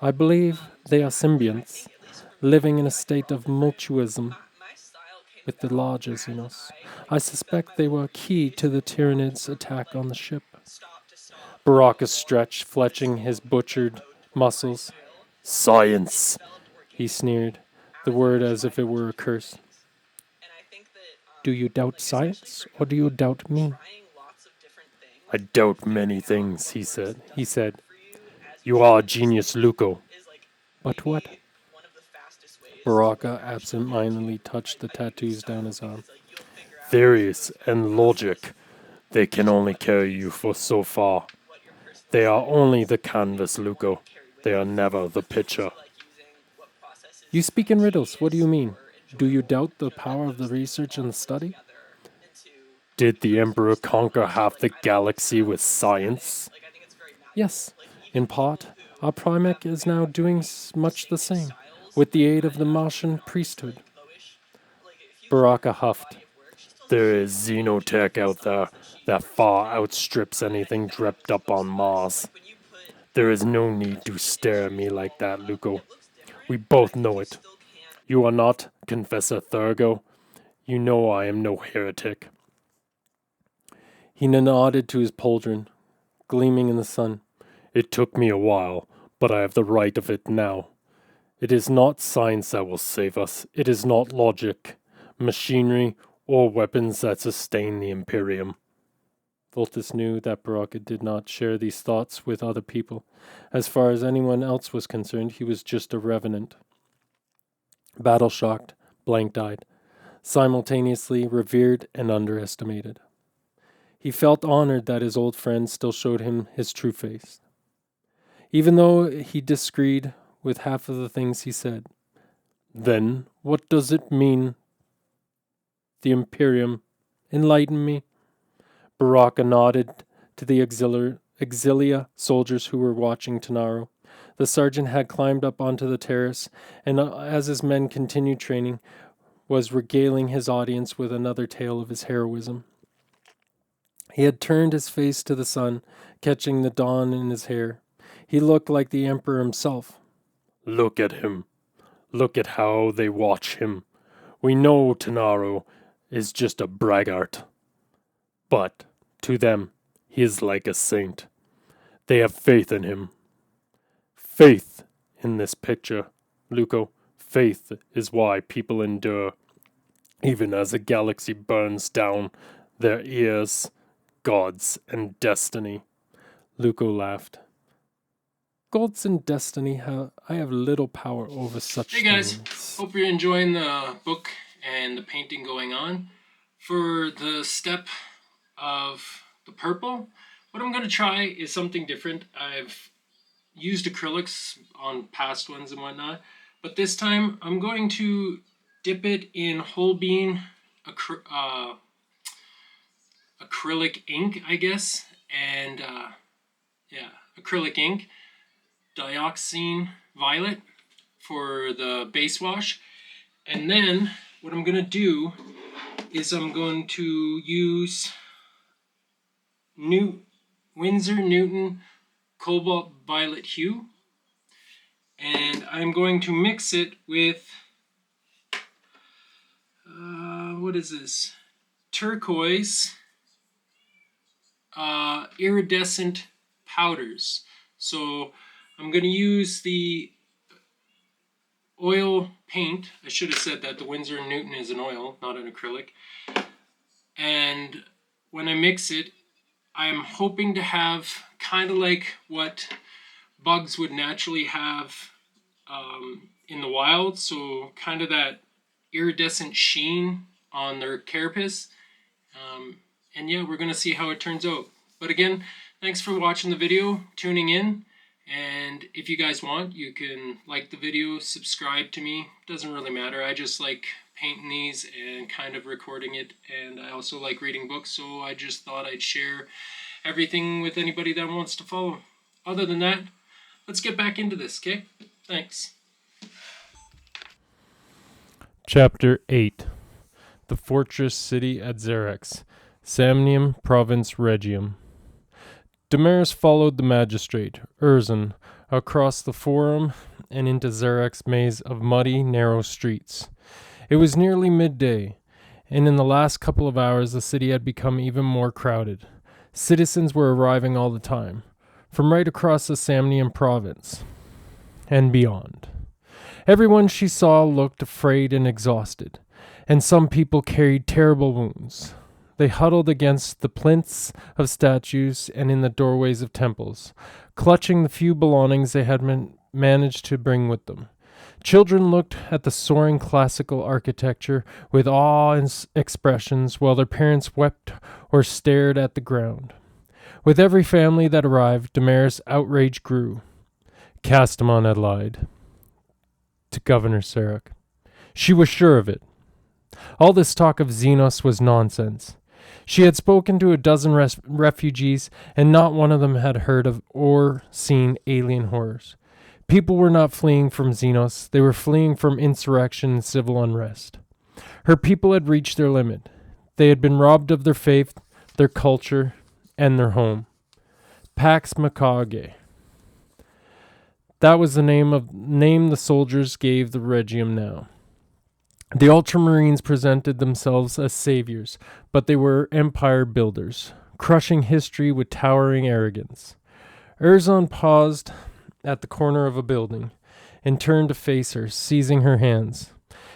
Speaker 1: I believe they are symbionts, living in a state of mutualism with the larger Xenos. I suspect they were key to the Tyranids' attack on the ship. Baraka stretched, fletching his butchered muscles.
Speaker 2: Science!
Speaker 1: He sneered, the word as if it were a curse. Do you doubt science, or do you doubt me?
Speaker 2: I doubt many things, he said. You are a genius, Luco.
Speaker 1: But what? Baraka absent-mindedly touched the tattoos down his arm.
Speaker 2: Theories and logic, they can only carry you for so far. They are only the canvas, Luco. They are never the picture.
Speaker 1: You speak in riddles. What do you mean? Do you doubt the power of the research and the study?
Speaker 2: Did the Emperor conquer half the galaxy with science?
Speaker 1: Yes, in part. Our Primac is now doing much the same, with the aid of the Martian priesthood. Baraka huffed.
Speaker 2: There is xenotech out there that far outstrips anything dreamt up on Mars. There is no need to stare at me like that, Luco. We both know it. You are not Confessor Thurgo. You know I am no heretic.
Speaker 1: He nodded to his pauldron, gleaming in the sun.
Speaker 2: It took me a while, but I have the right of it now. It is not science that will save us. It is not logic, machinery, or weapons that sustain the Imperium.
Speaker 1: Vultis knew that Baraka did not share these thoughts with other people. As far as anyone else was concerned, he was just a revenant. Battle-shocked, blank-eyed, simultaneously revered and underestimated. He felt honored that his old friend still showed him his true face, even though he disagreed with half of the things he said.
Speaker 2: Then, what does it mean?
Speaker 1: The Imperium. Enlighten me. Baraka nodded to the Auxilia soldiers who were watching Tanaro. The sergeant had climbed up onto the terrace, and as his men continued training, was regaling his audience with another tale of his heroism. He had turned his face to the sun, catching the dawn in his hair. He looked like the Emperor himself.
Speaker 2: Look at him. Look at how they watch him. We know Tanaro is just a braggart. But, to them, he is like a saint. They have faith in him. Faith in this picture, Luco. Faith is why people endure. Even as a galaxy burns down their ears, gods, and destiny.
Speaker 1: Luco laughed. Gods and destiny, I have little power over such things.
Speaker 3: Hey guys, hope you're enjoying the book and the painting going on. For the step of the purple, what I'm going to try is something different. I've used acrylics on past ones and whatnot, but this time I'm going to dip it in whole bean acrylic ink, I guess, and acrylic ink, dioxine violet for the base wash, and then what I'm going to do is I'm going to use Winsor Newton Cobalt Violet Hue, and I'm going to mix it with what is this? Turquoise iridescent powders. So I'm going to use the oil paint. I should have said that the Winsor & Newton is an oil, not an acrylic. And when I mix it, I'm hoping to have kind of like what bugs would naturally have in the wild, so kind of that iridescent sheen on their carapace. And yeah, we're going to see how it turns out. But again, thanks for watching the video, tuning in. And if you guys want, you can like the video, subscribe to me. Doesn't really matter. I just like painting these and kind of recording it. And I also like reading books, so I just thought I'd share everything with anybody that wants to follow. Other than that, let's get back into this, okay? Thanks.
Speaker 2: Chapter 8. The Fortress City at Xerax, Samnium Province Regium. Damaris followed the magistrate, Urzan, across the forum and into Xerax's maze of muddy, narrow streets. It was nearly midday, and in the last couple of hours the city had become even more crowded. Citizens were arriving all the time, from right across the Samnium province and beyond. Everyone she saw looked afraid and exhausted, and some people carried terrible wounds. They huddled against the plinths of statues and in the doorways of temples, clutching the few belongings they had managed to bring with them. Children looked at the soaring classical architecture with awe and expressions, while their parents wept or stared at the ground. With every family that arrived, Damaris' outrage grew. Castamon had lied to Governor Sarek. She was sure of it. All this talk of Xenos was nonsense. She had spoken to a dozen refugees, and not one of them had heard of or seen alien horrors. People were not fleeing from Xenos, they were fleeing from insurrection and civil unrest. Her people had reached their limit. They had been robbed of their faith, their culture, and their home. Pax Makage. That was the name the soldiers gave the Regium now. The Ultramarines presented themselves as saviors, but they were empire builders, crushing history with towering arrogance. Urzan paused at the corner of a building and turned to face her, seizing her hands.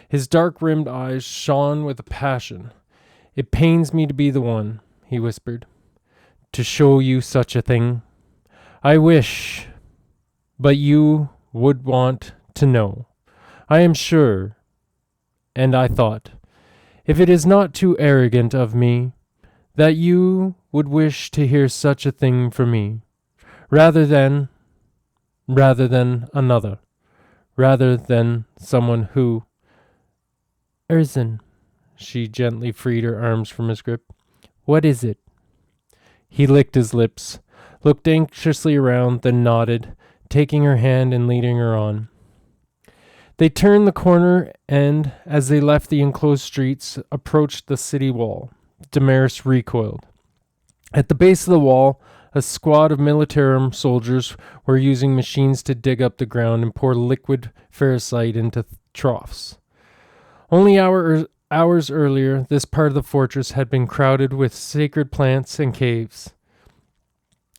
Speaker 2: His dark-rimmed eyes shone with a passion. "It pains me to be the one," he whispered, "to show you such a thing. I wish, but you would want to know. I am sure. And I thought, if it is not too arrogant of me, that you would wish to hear such a thing from me, rather than another, rather than someone who—" "Urzan," she gently freed her arms from his grip. "What is it?" He licked his lips, looked anxiously around, then nodded, taking her hand and leading her on. They turned the corner and, as they left the enclosed streets, approached the city wall. Damaris recoiled. At the base of the wall, a squad of Militarum soldiers were using machines to dig up the ground and pour liquid ferricite into troughs. Only hours earlier, this part of the fortress had been crowded with sacred plants and caves.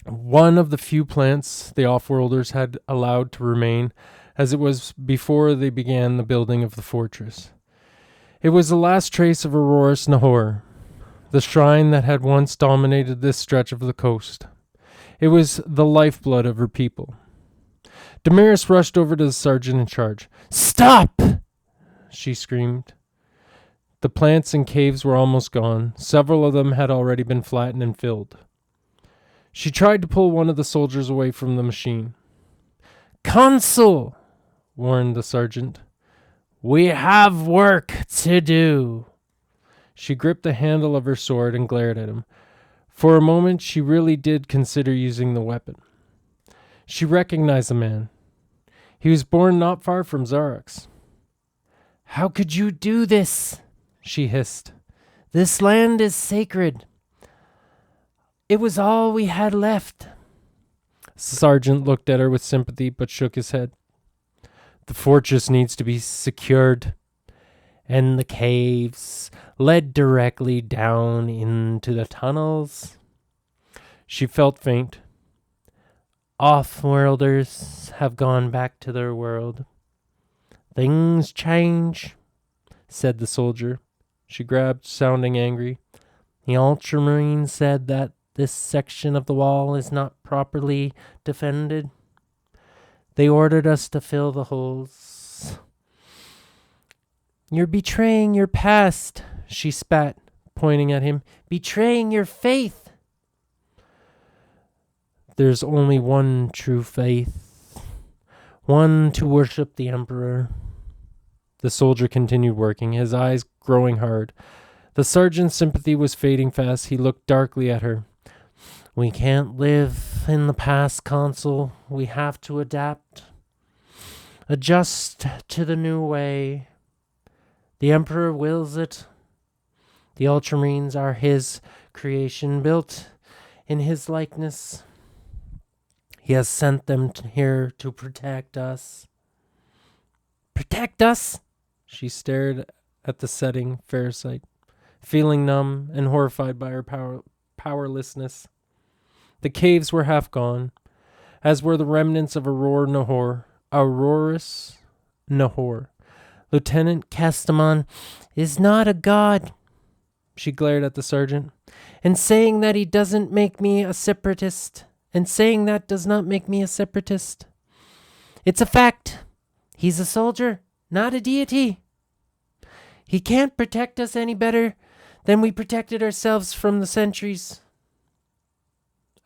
Speaker 2: One of the few plants the off-worlders had allowed to remain, as it was before they began the building of the fortress. It was the last trace of Auroras Nahor, the shrine that had once dominated this stretch of the coast. It was the lifeblood of her people. Damaris rushed over to the sergeant in charge. "Stop!" she screamed. The plants and caves were almost gone. Several of them had already been flattened and filled. She tried to pull one of the soldiers away from the machine. "Consul!" warned the sergeant. "We have work to do." She gripped the handle of her sword and glared at him. For a moment, she really did consider using the weapon. She recognized the man. He was born not far from Xerax. "How could you do this?" she hissed. "This land is sacred. It was all we had left." The sergeant looked at her with sympathy but shook his head. "The fortress needs to be secured, and the caves led directly down into the tunnels." She felt faint. "Off-worlders have gone back to their world. Things change," said the soldier. She grabbed, sounding angry. "The Ultramarine said that this section of the wall is not properly defended.
Speaker 1: They ordered us to fill the holes. You're betraying your past, she spat, pointing at him. Betraying your faith. There's only one true faith. One to worship the Emperor. The soldier continued working, his eyes growing hard. The sergeant's sympathy was fading fast. He looked darkly at her. We can't live in the past, Consul. We have to adapt. Adjust to the new way. The Emperor wills it. The Ultramarines are his creation, built in his likeness. He has sent them here to protect us. Protect us? She stared at the setting fair sight, feeling numb and horrified by her powerlessness. The caves were half gone, as were the remnants of Auroris Nahor. Lieutenant Castamon is not a god, she glared at the sergeant, and saying that he doesn't make me a separatist, and saying that does not make me a separatist. It's a fact. He's a soldier, not a deity. He can't protect us any better than we protected ourselves from the centuries.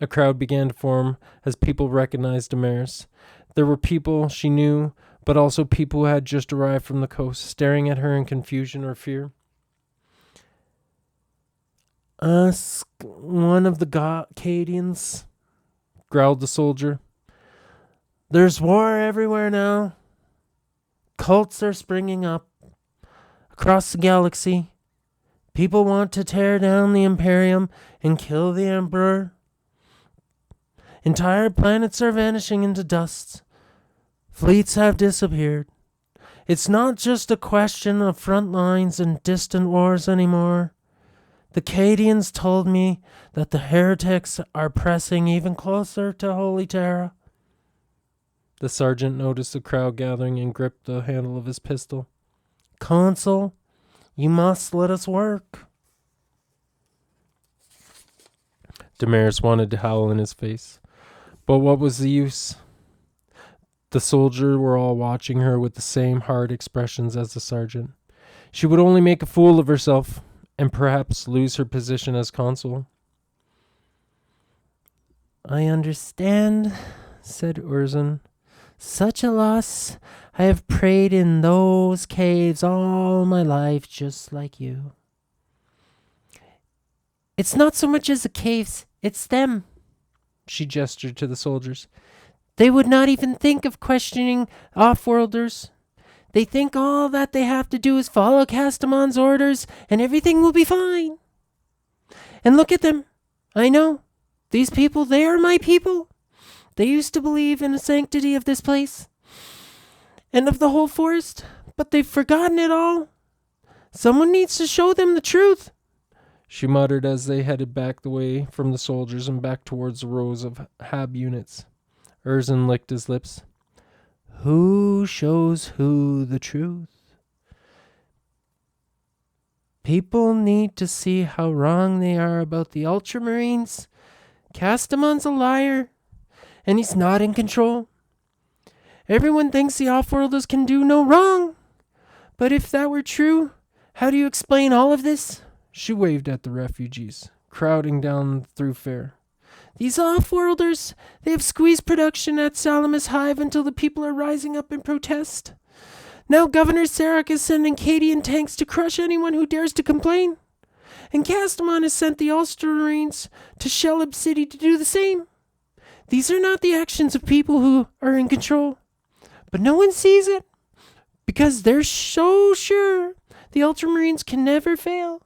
Speaker 1: A crowd began to form as people recognized Damaris. There were people she knew, but also people who had just arrived from the coast, staring at her in confusion or fear. Ask one of the Cadians, growled the soldier. There's war everywhere now. Cults are springing up across the galaxy. People want to tear down the Imperium and kill the Emperor. Entire planets are vanishing into dust. Fleets have disappeared. It's not just a question of front lines and distant wars anymore. The Cadians told me that the heretics are pressing even closer to Holy Terra. The sergeant noticed the crowd gathering and gripped the handle of his pistol. Consul, you must let us work. Damaris wanted to howl in his face, but what was the use? The soldiers were all watching her with the same hard expressions as the sergeant. She would only make a fool of herself, and perhaps lose her position as consul. I understand, said Urzin. Such a loss. I have prayed in those caves all my life, just like you. It's not so much as the caves, it's them. She gestured to the soldiers. They would not even think of questioning off-worlders. They think all that they have to do is follow Castamon's orders and everything will be fine. And look at them. I know. These people, they are my people. They used to believe in the sanctity of this place and of the whole forest, but they've forgotten it all. Someone needs to show them the truth, she muttered as they headed back the way from the soldiers and back towards the rows of Hab units. Urzin licked his lips. Who shows who the truth? People need to see how wrong they are about the Ultramarines. Castamon's a liar, and he's not in control. Everyone thinks the off-worlders can do no wrong. But if that were true, how do you explain all of this? She waved at the refugees, crowding down the thoroughfare. These off-worlders, they have squeezed production at Salamis Hive until the people are rising up in protest. Now Governor Sarek is sending Cadian tanks to crush anyone who dares to complain. And Castamon has sent the Ultramarines to Sheleb City to do the same. These are not the actions of people who are in control. But no one sees it, because they're so sure the Ultramarines can never fail.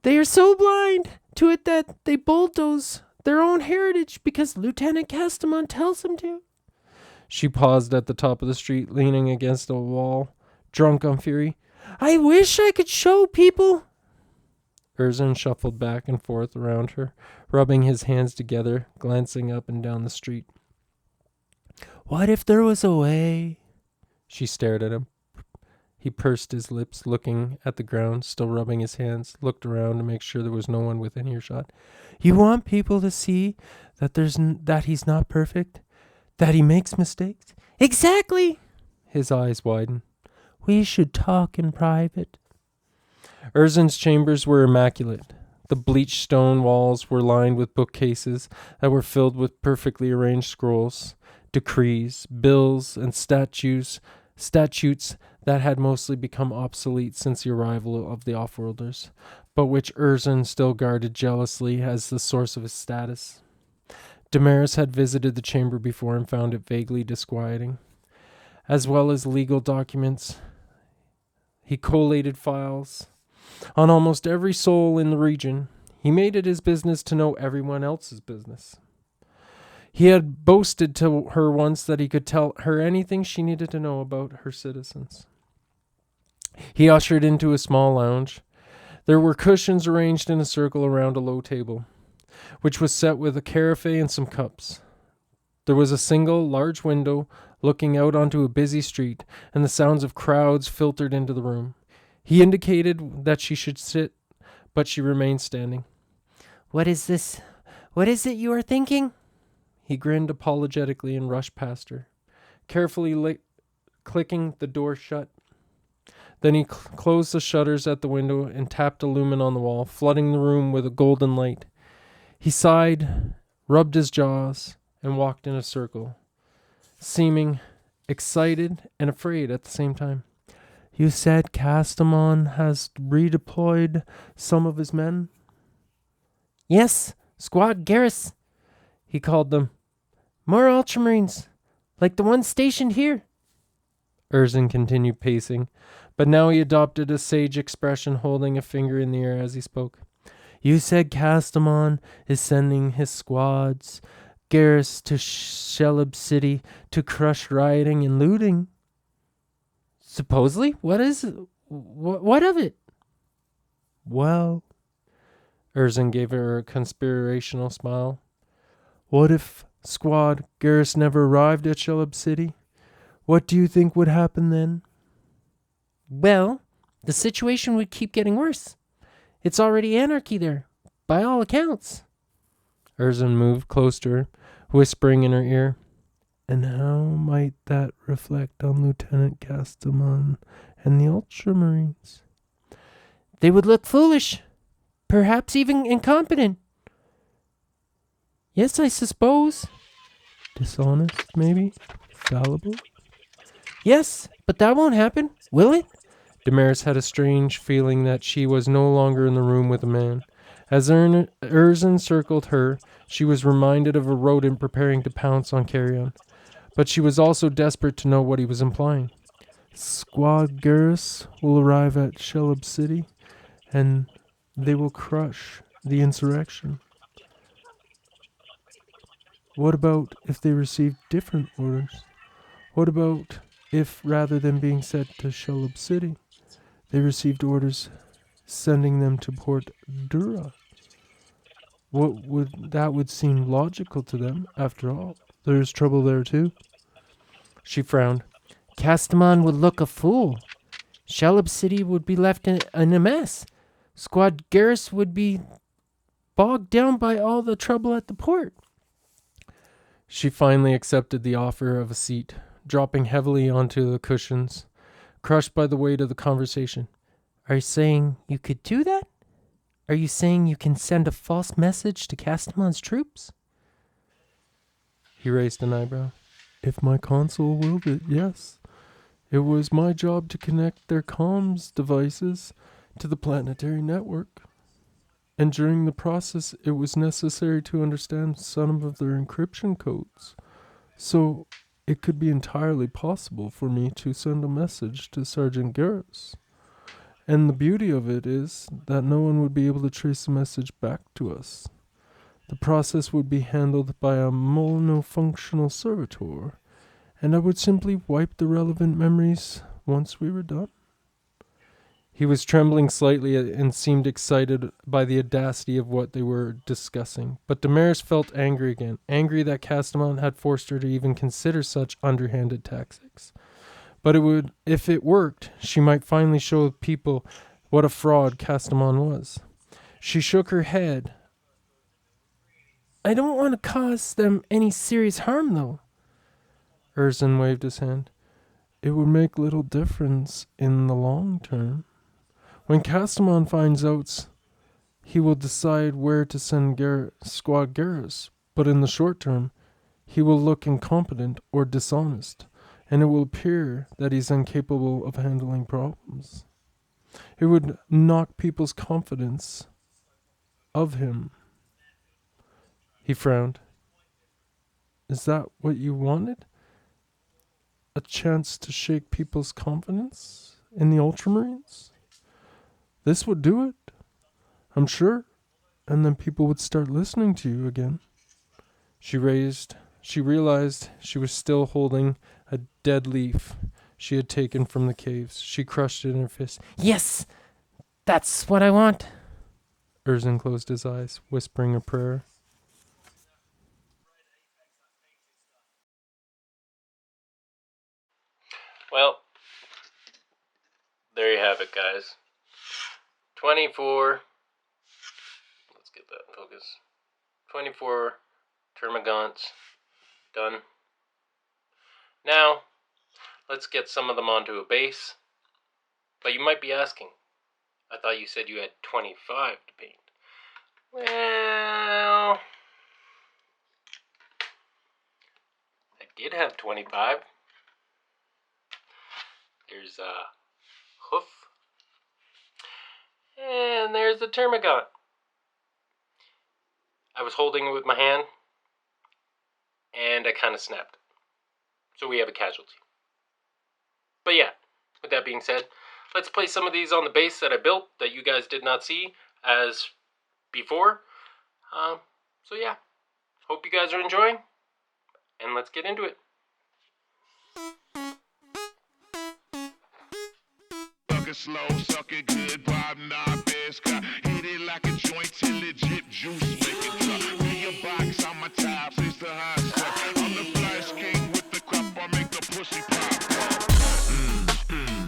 Speaker 1: They are so blind to it that they bulldoze their own heritage because Lieutenant Castamon tells them to. She paused at the top of the street, leaning against a wall, drunk on fury. I wish I could show people. Urzin shuffled back and forth around her, rubbing his hands together, glancing up and down the street. What if there was a way? She stared at him. He pursed his lips, looking at the ground, still rubbing his hands, looked around to make sure there was no one within earshot. You want people to see that that he's not perfect, that he makes mistakes? Exactly. His eyes widened. We should talk in private. Urzen's chambers were immaculate. The bleached stone walls were lined with bookcases that were filled with perfectly arranged scrolls, decrees, bills, and statutes that had mostly become obsolete since the arrival of the Offworlders, but which Urzen still guarded jealously as the source of his status. Damaris had visited the chamber before and found it vaguely disquieting. As well as legal documents, he collated files on almost every soul in the region. He made it his business to know everyone else's business. He had boasted to her once that he could tell her anything she needed to know about her citizens. He ushered into a small lounge. There were cushions arranged in a circle around a low table, which was set with a carafe and some cups. There was a single large window looking out onto a busy street, and the sounds of crowds filtered into the room. He indicated that she should sit, but she remained standing. What is this? What is it you are thinking? He grinned apologetically and rushed past her, carefully clicking the door shut. Then he closed the shutters at the window and tapped a lumen on the wall, flooding the room with a golden light. He sighed, rubbed his jaws, and walked in a circle, seeming excited and afraid at the same time. You said Castamon has redeployed some of his men? Yes, Squad Garrus, he called them. More Ultramarines, like the one stationed here. Urzen continued pacing, but now he adopted a sage expression, holding a finger in the air as he spoke. You said Castamon is sending his squads, Garrus, to Sheleb City to crush rioting and looting. Supposedly? What is it? What of it? Well, Urzen gave her a conspirational smile. What if Squad Garrus never arrived at Sheleb City? What do you think would happen then? Well, the situation would keep getting worse. It's already anarchy there, by all accounts. Urzen moved close to her, whispering in her ear. And how might that reflect on Lieutenant Castamon and the Ultramarines? They would look foolish, perhaps even incompetent. Yes, I suppose. Dishonest, maybe? Fallible? Yes, but that won't happen, will it? Damaris had a strange feeling that she was no longer in the room with a man. As Urzen circled her, she was reminded of a rodent preparing to pounce on carrion. But she was also desperate to know what he was implying. Squad Garrus will arrive at Sheleb City, and they will crush the insurrection. What about if they receive different orders? What about if, rather than being sent to Sheleb City, they received orders sending them to Port Dura? That would seem logical to them, after all. There's trouble there too. She frowned. Castamon would look a fool. Sheleb City would be left in a mess. Squad Garrus would be bogged down by all the trouble at the port. She finally accepted the offer of a seat, dropping heavily onto the cushions, crushed by the weight of the conversation. Are you saying you could do that? Are you saying you can send a false message to Castamon's troops? He raised an eyebrow. If my console willed it, yes. It was my job to connect their comms devices to the planetary network. And during the process, it was necessary to understand some of their encryption codes. So it could be entirely possible for me to send a message to Sergeant Garrus. And the beauty of it is that no one would be able to trace the message back to us. The process would be handled by a monofunctional servitor, and I would simply wipe the relevant memories once we were done. He was trembling slightly and seemed excited by the audacity of what they were discussing. But Damaris felt angry again, angry that Castamon had forced her to even consider such underhanded tactics. But if it worked, she might finally show people what a fraud Castamon was. She shook her head. I don't want to cause them any serious harm, though. Urzen waved his hand. It would make little difference in the long term. When Castamon finds out, he will decide where to send Squad Garrus, but in the short term, he will look incompetent or dishonest, and it will appear that he's incapable of handling problems. It would knock people's confidence of him. He frowned. Is that what you wanted? A chance to shake people's confidence in the Ultramarines? This would do it, I'm sure, and then people would start listening to you again. She realized she was still holding a dead leaf she had taken from the caves. She crushed it in her fist. Yes, that's what I want. Urzen closed his eyes, whispering a prayer.
Speaker 3: Well, there you have it, guys. 24. Let's get that in focus. 24 Termagaunts done. Now, let's get some of them onto a base. But you might be asking, I thought you said you had 25 to paint. Well, I did have 25. There's a hoof. And there's the Termagaunt. I was holding it with my hand, and I kind of snapped. So we have a casualty. But yeah, with that being said, let's place some of these on the base that I built that you guys did not see as before. So yeah, hope you guys are enjoying, and let's get into it.
Speaker 4: Slow, suck it good, Bob knob biscuit. Hit it like a joint till it drip juice, make it drop. Me a box on my top, it's the hot spot. I'm the flash king with the crop, I make the pussy pop.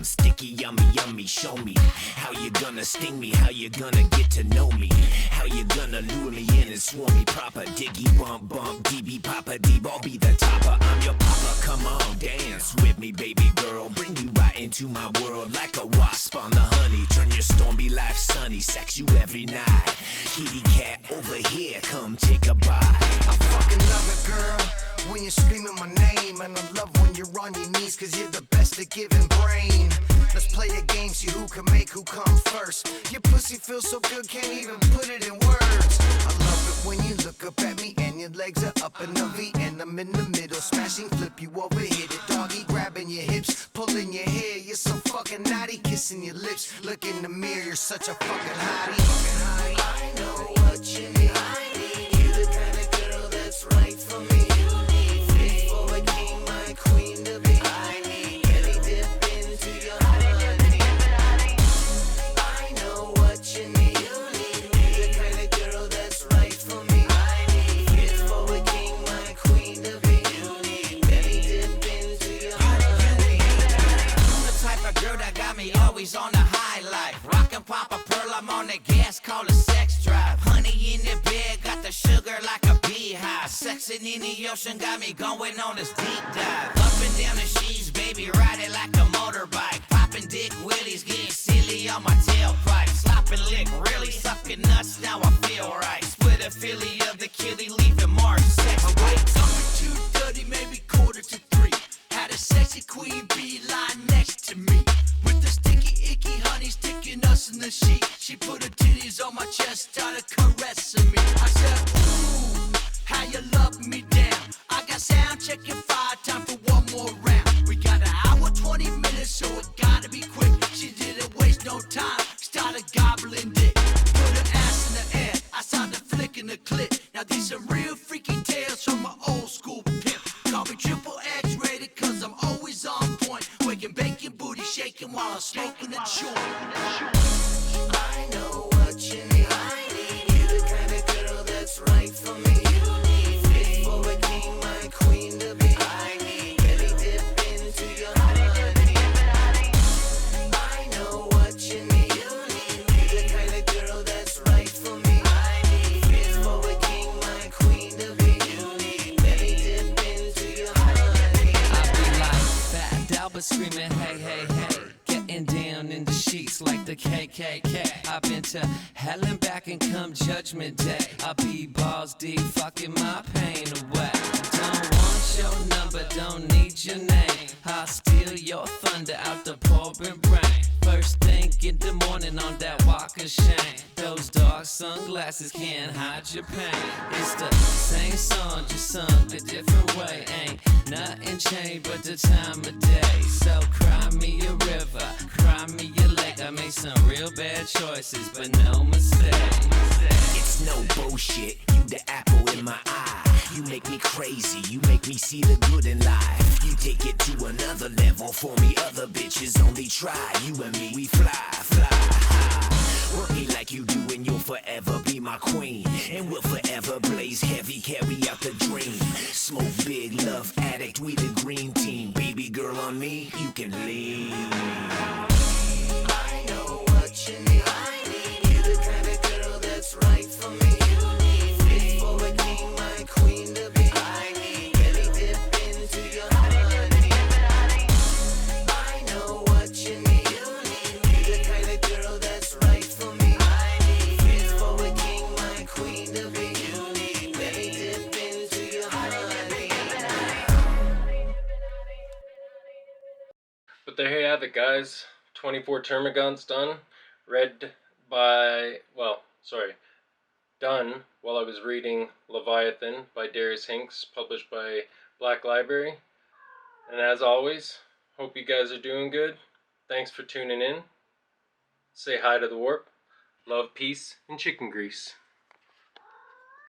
Speaker 5: Sticky, yummy, yummy, show me how you gonna sting me, how you gonna get to know me, how you gonna lure me in and swarm me proper. Diggy, bump, bump, DB, papa, deep, I'll be the topper. I'm your papa, come on, dance with me, baby girl. Bring you right into my world like a wasp on the honey. Turn your stormy life sunny, sex you every night. Kitty cat over here, come take a bite.
Speaker 6: I fucking love it, girl, when you're screaming my name. And I love when you're on your knees, cause you're the best at giving brain. Let's play a game, see who can make who come first. Your pussy feels so good, can't even put it in words. I love it when you look up at me and your legs are up in the V, and I'm in the middle, smashing, flip you over, hit it, doggy, grabbing your hips, pulling your hair. You're so fucking naughty, kissing your lips. Look in the mirror, you're such a fucking hottie. I know what you need. You the kind of girl that's right for me. Fit for a king, my queen to be. I need belly dip into your honey. I know what you need. You the kind of girl that's right for me. Fit for a king, my queen to be. Belly dip into your honey.
Speaker 5: I'm the type of girl that got me always on the high life. Rockin' pop a pearl, I'm on the gas, call it sex drive. Honey in the bed, got the sugar like a beehive. Sexing in the ocean, got me going on this deep dive. Up and down the sheets, baby, riding like a motorbike. Popping dick willies, getting silly on my tailpipe. Slopping lick, really sucking nuts, now I feel right. Split a filly of the killie, leaving marks, sex right.
Speaker 6: Talking 2:30, maybe 2:45. Had a sexy queen bee lying next to me. With the sticky, icky honey sticking us in the sheet. She put her titties on my chest, started caressing me. I said, ooh, how you love me down. I got sound checking 5, time for one more round. We got an hour, 20 minutes, so it gotta be quick. She didn't waste no time, started gobbling dick. Put her ass in the air, I started flicking the clit. Now these are real freaky tales from my old school pimp. Call me triple X rated, cause I'm always on point. Waking, baking, booty shaking while I'm smoking a joint. I know what you need. You the kind of girl that's right for me. Fit for a king, my queen to be. Belly dip into your honey. I know what you need. You the kind of
Speaker 5: to hell and back and come judgment day. I'll be balls deep, fucking my pain away. Don't want your number, don't need your name. I'll steal your thunder out the pouring rain. First thing in the morning on that walk of shame. Those dark sunglasses can't hide your pain. It's the same song, just sung a different way. Ain't nothing changed but the time of day. So cry me a river, cry me a lake. I made some real bad choices, but no mistake.
Speaker 6: It's no bullshit, you the apple in my eye. You make me crazy, you make me see the good in life. You take it to another level, for me other bitches only try. You and me, we fly high. Work me like you do and you'll forever be my queen. And we'll forever blaze heavy, carry out the dream. Smoke big, love addict, we the green team. Baby girl on me, you can lean. I know what you need. You're the kind of girl that's right for me. Fit for a king, my queen to be. Let me dip into your honey. I know what you need. You're the kind of girl that's right for me. Fit for a king, my queen to be. Let me dip into your honey.
Speaker 1: But there you have it, guys. 24 Termagaunts done. Read by, done while I was reading Leviathan by Darius Hinks, published by Black Library. And as always, hope you guys are doing good. Thanks for tuning in. Say hi to the warp. Love, peace, and chicken grease.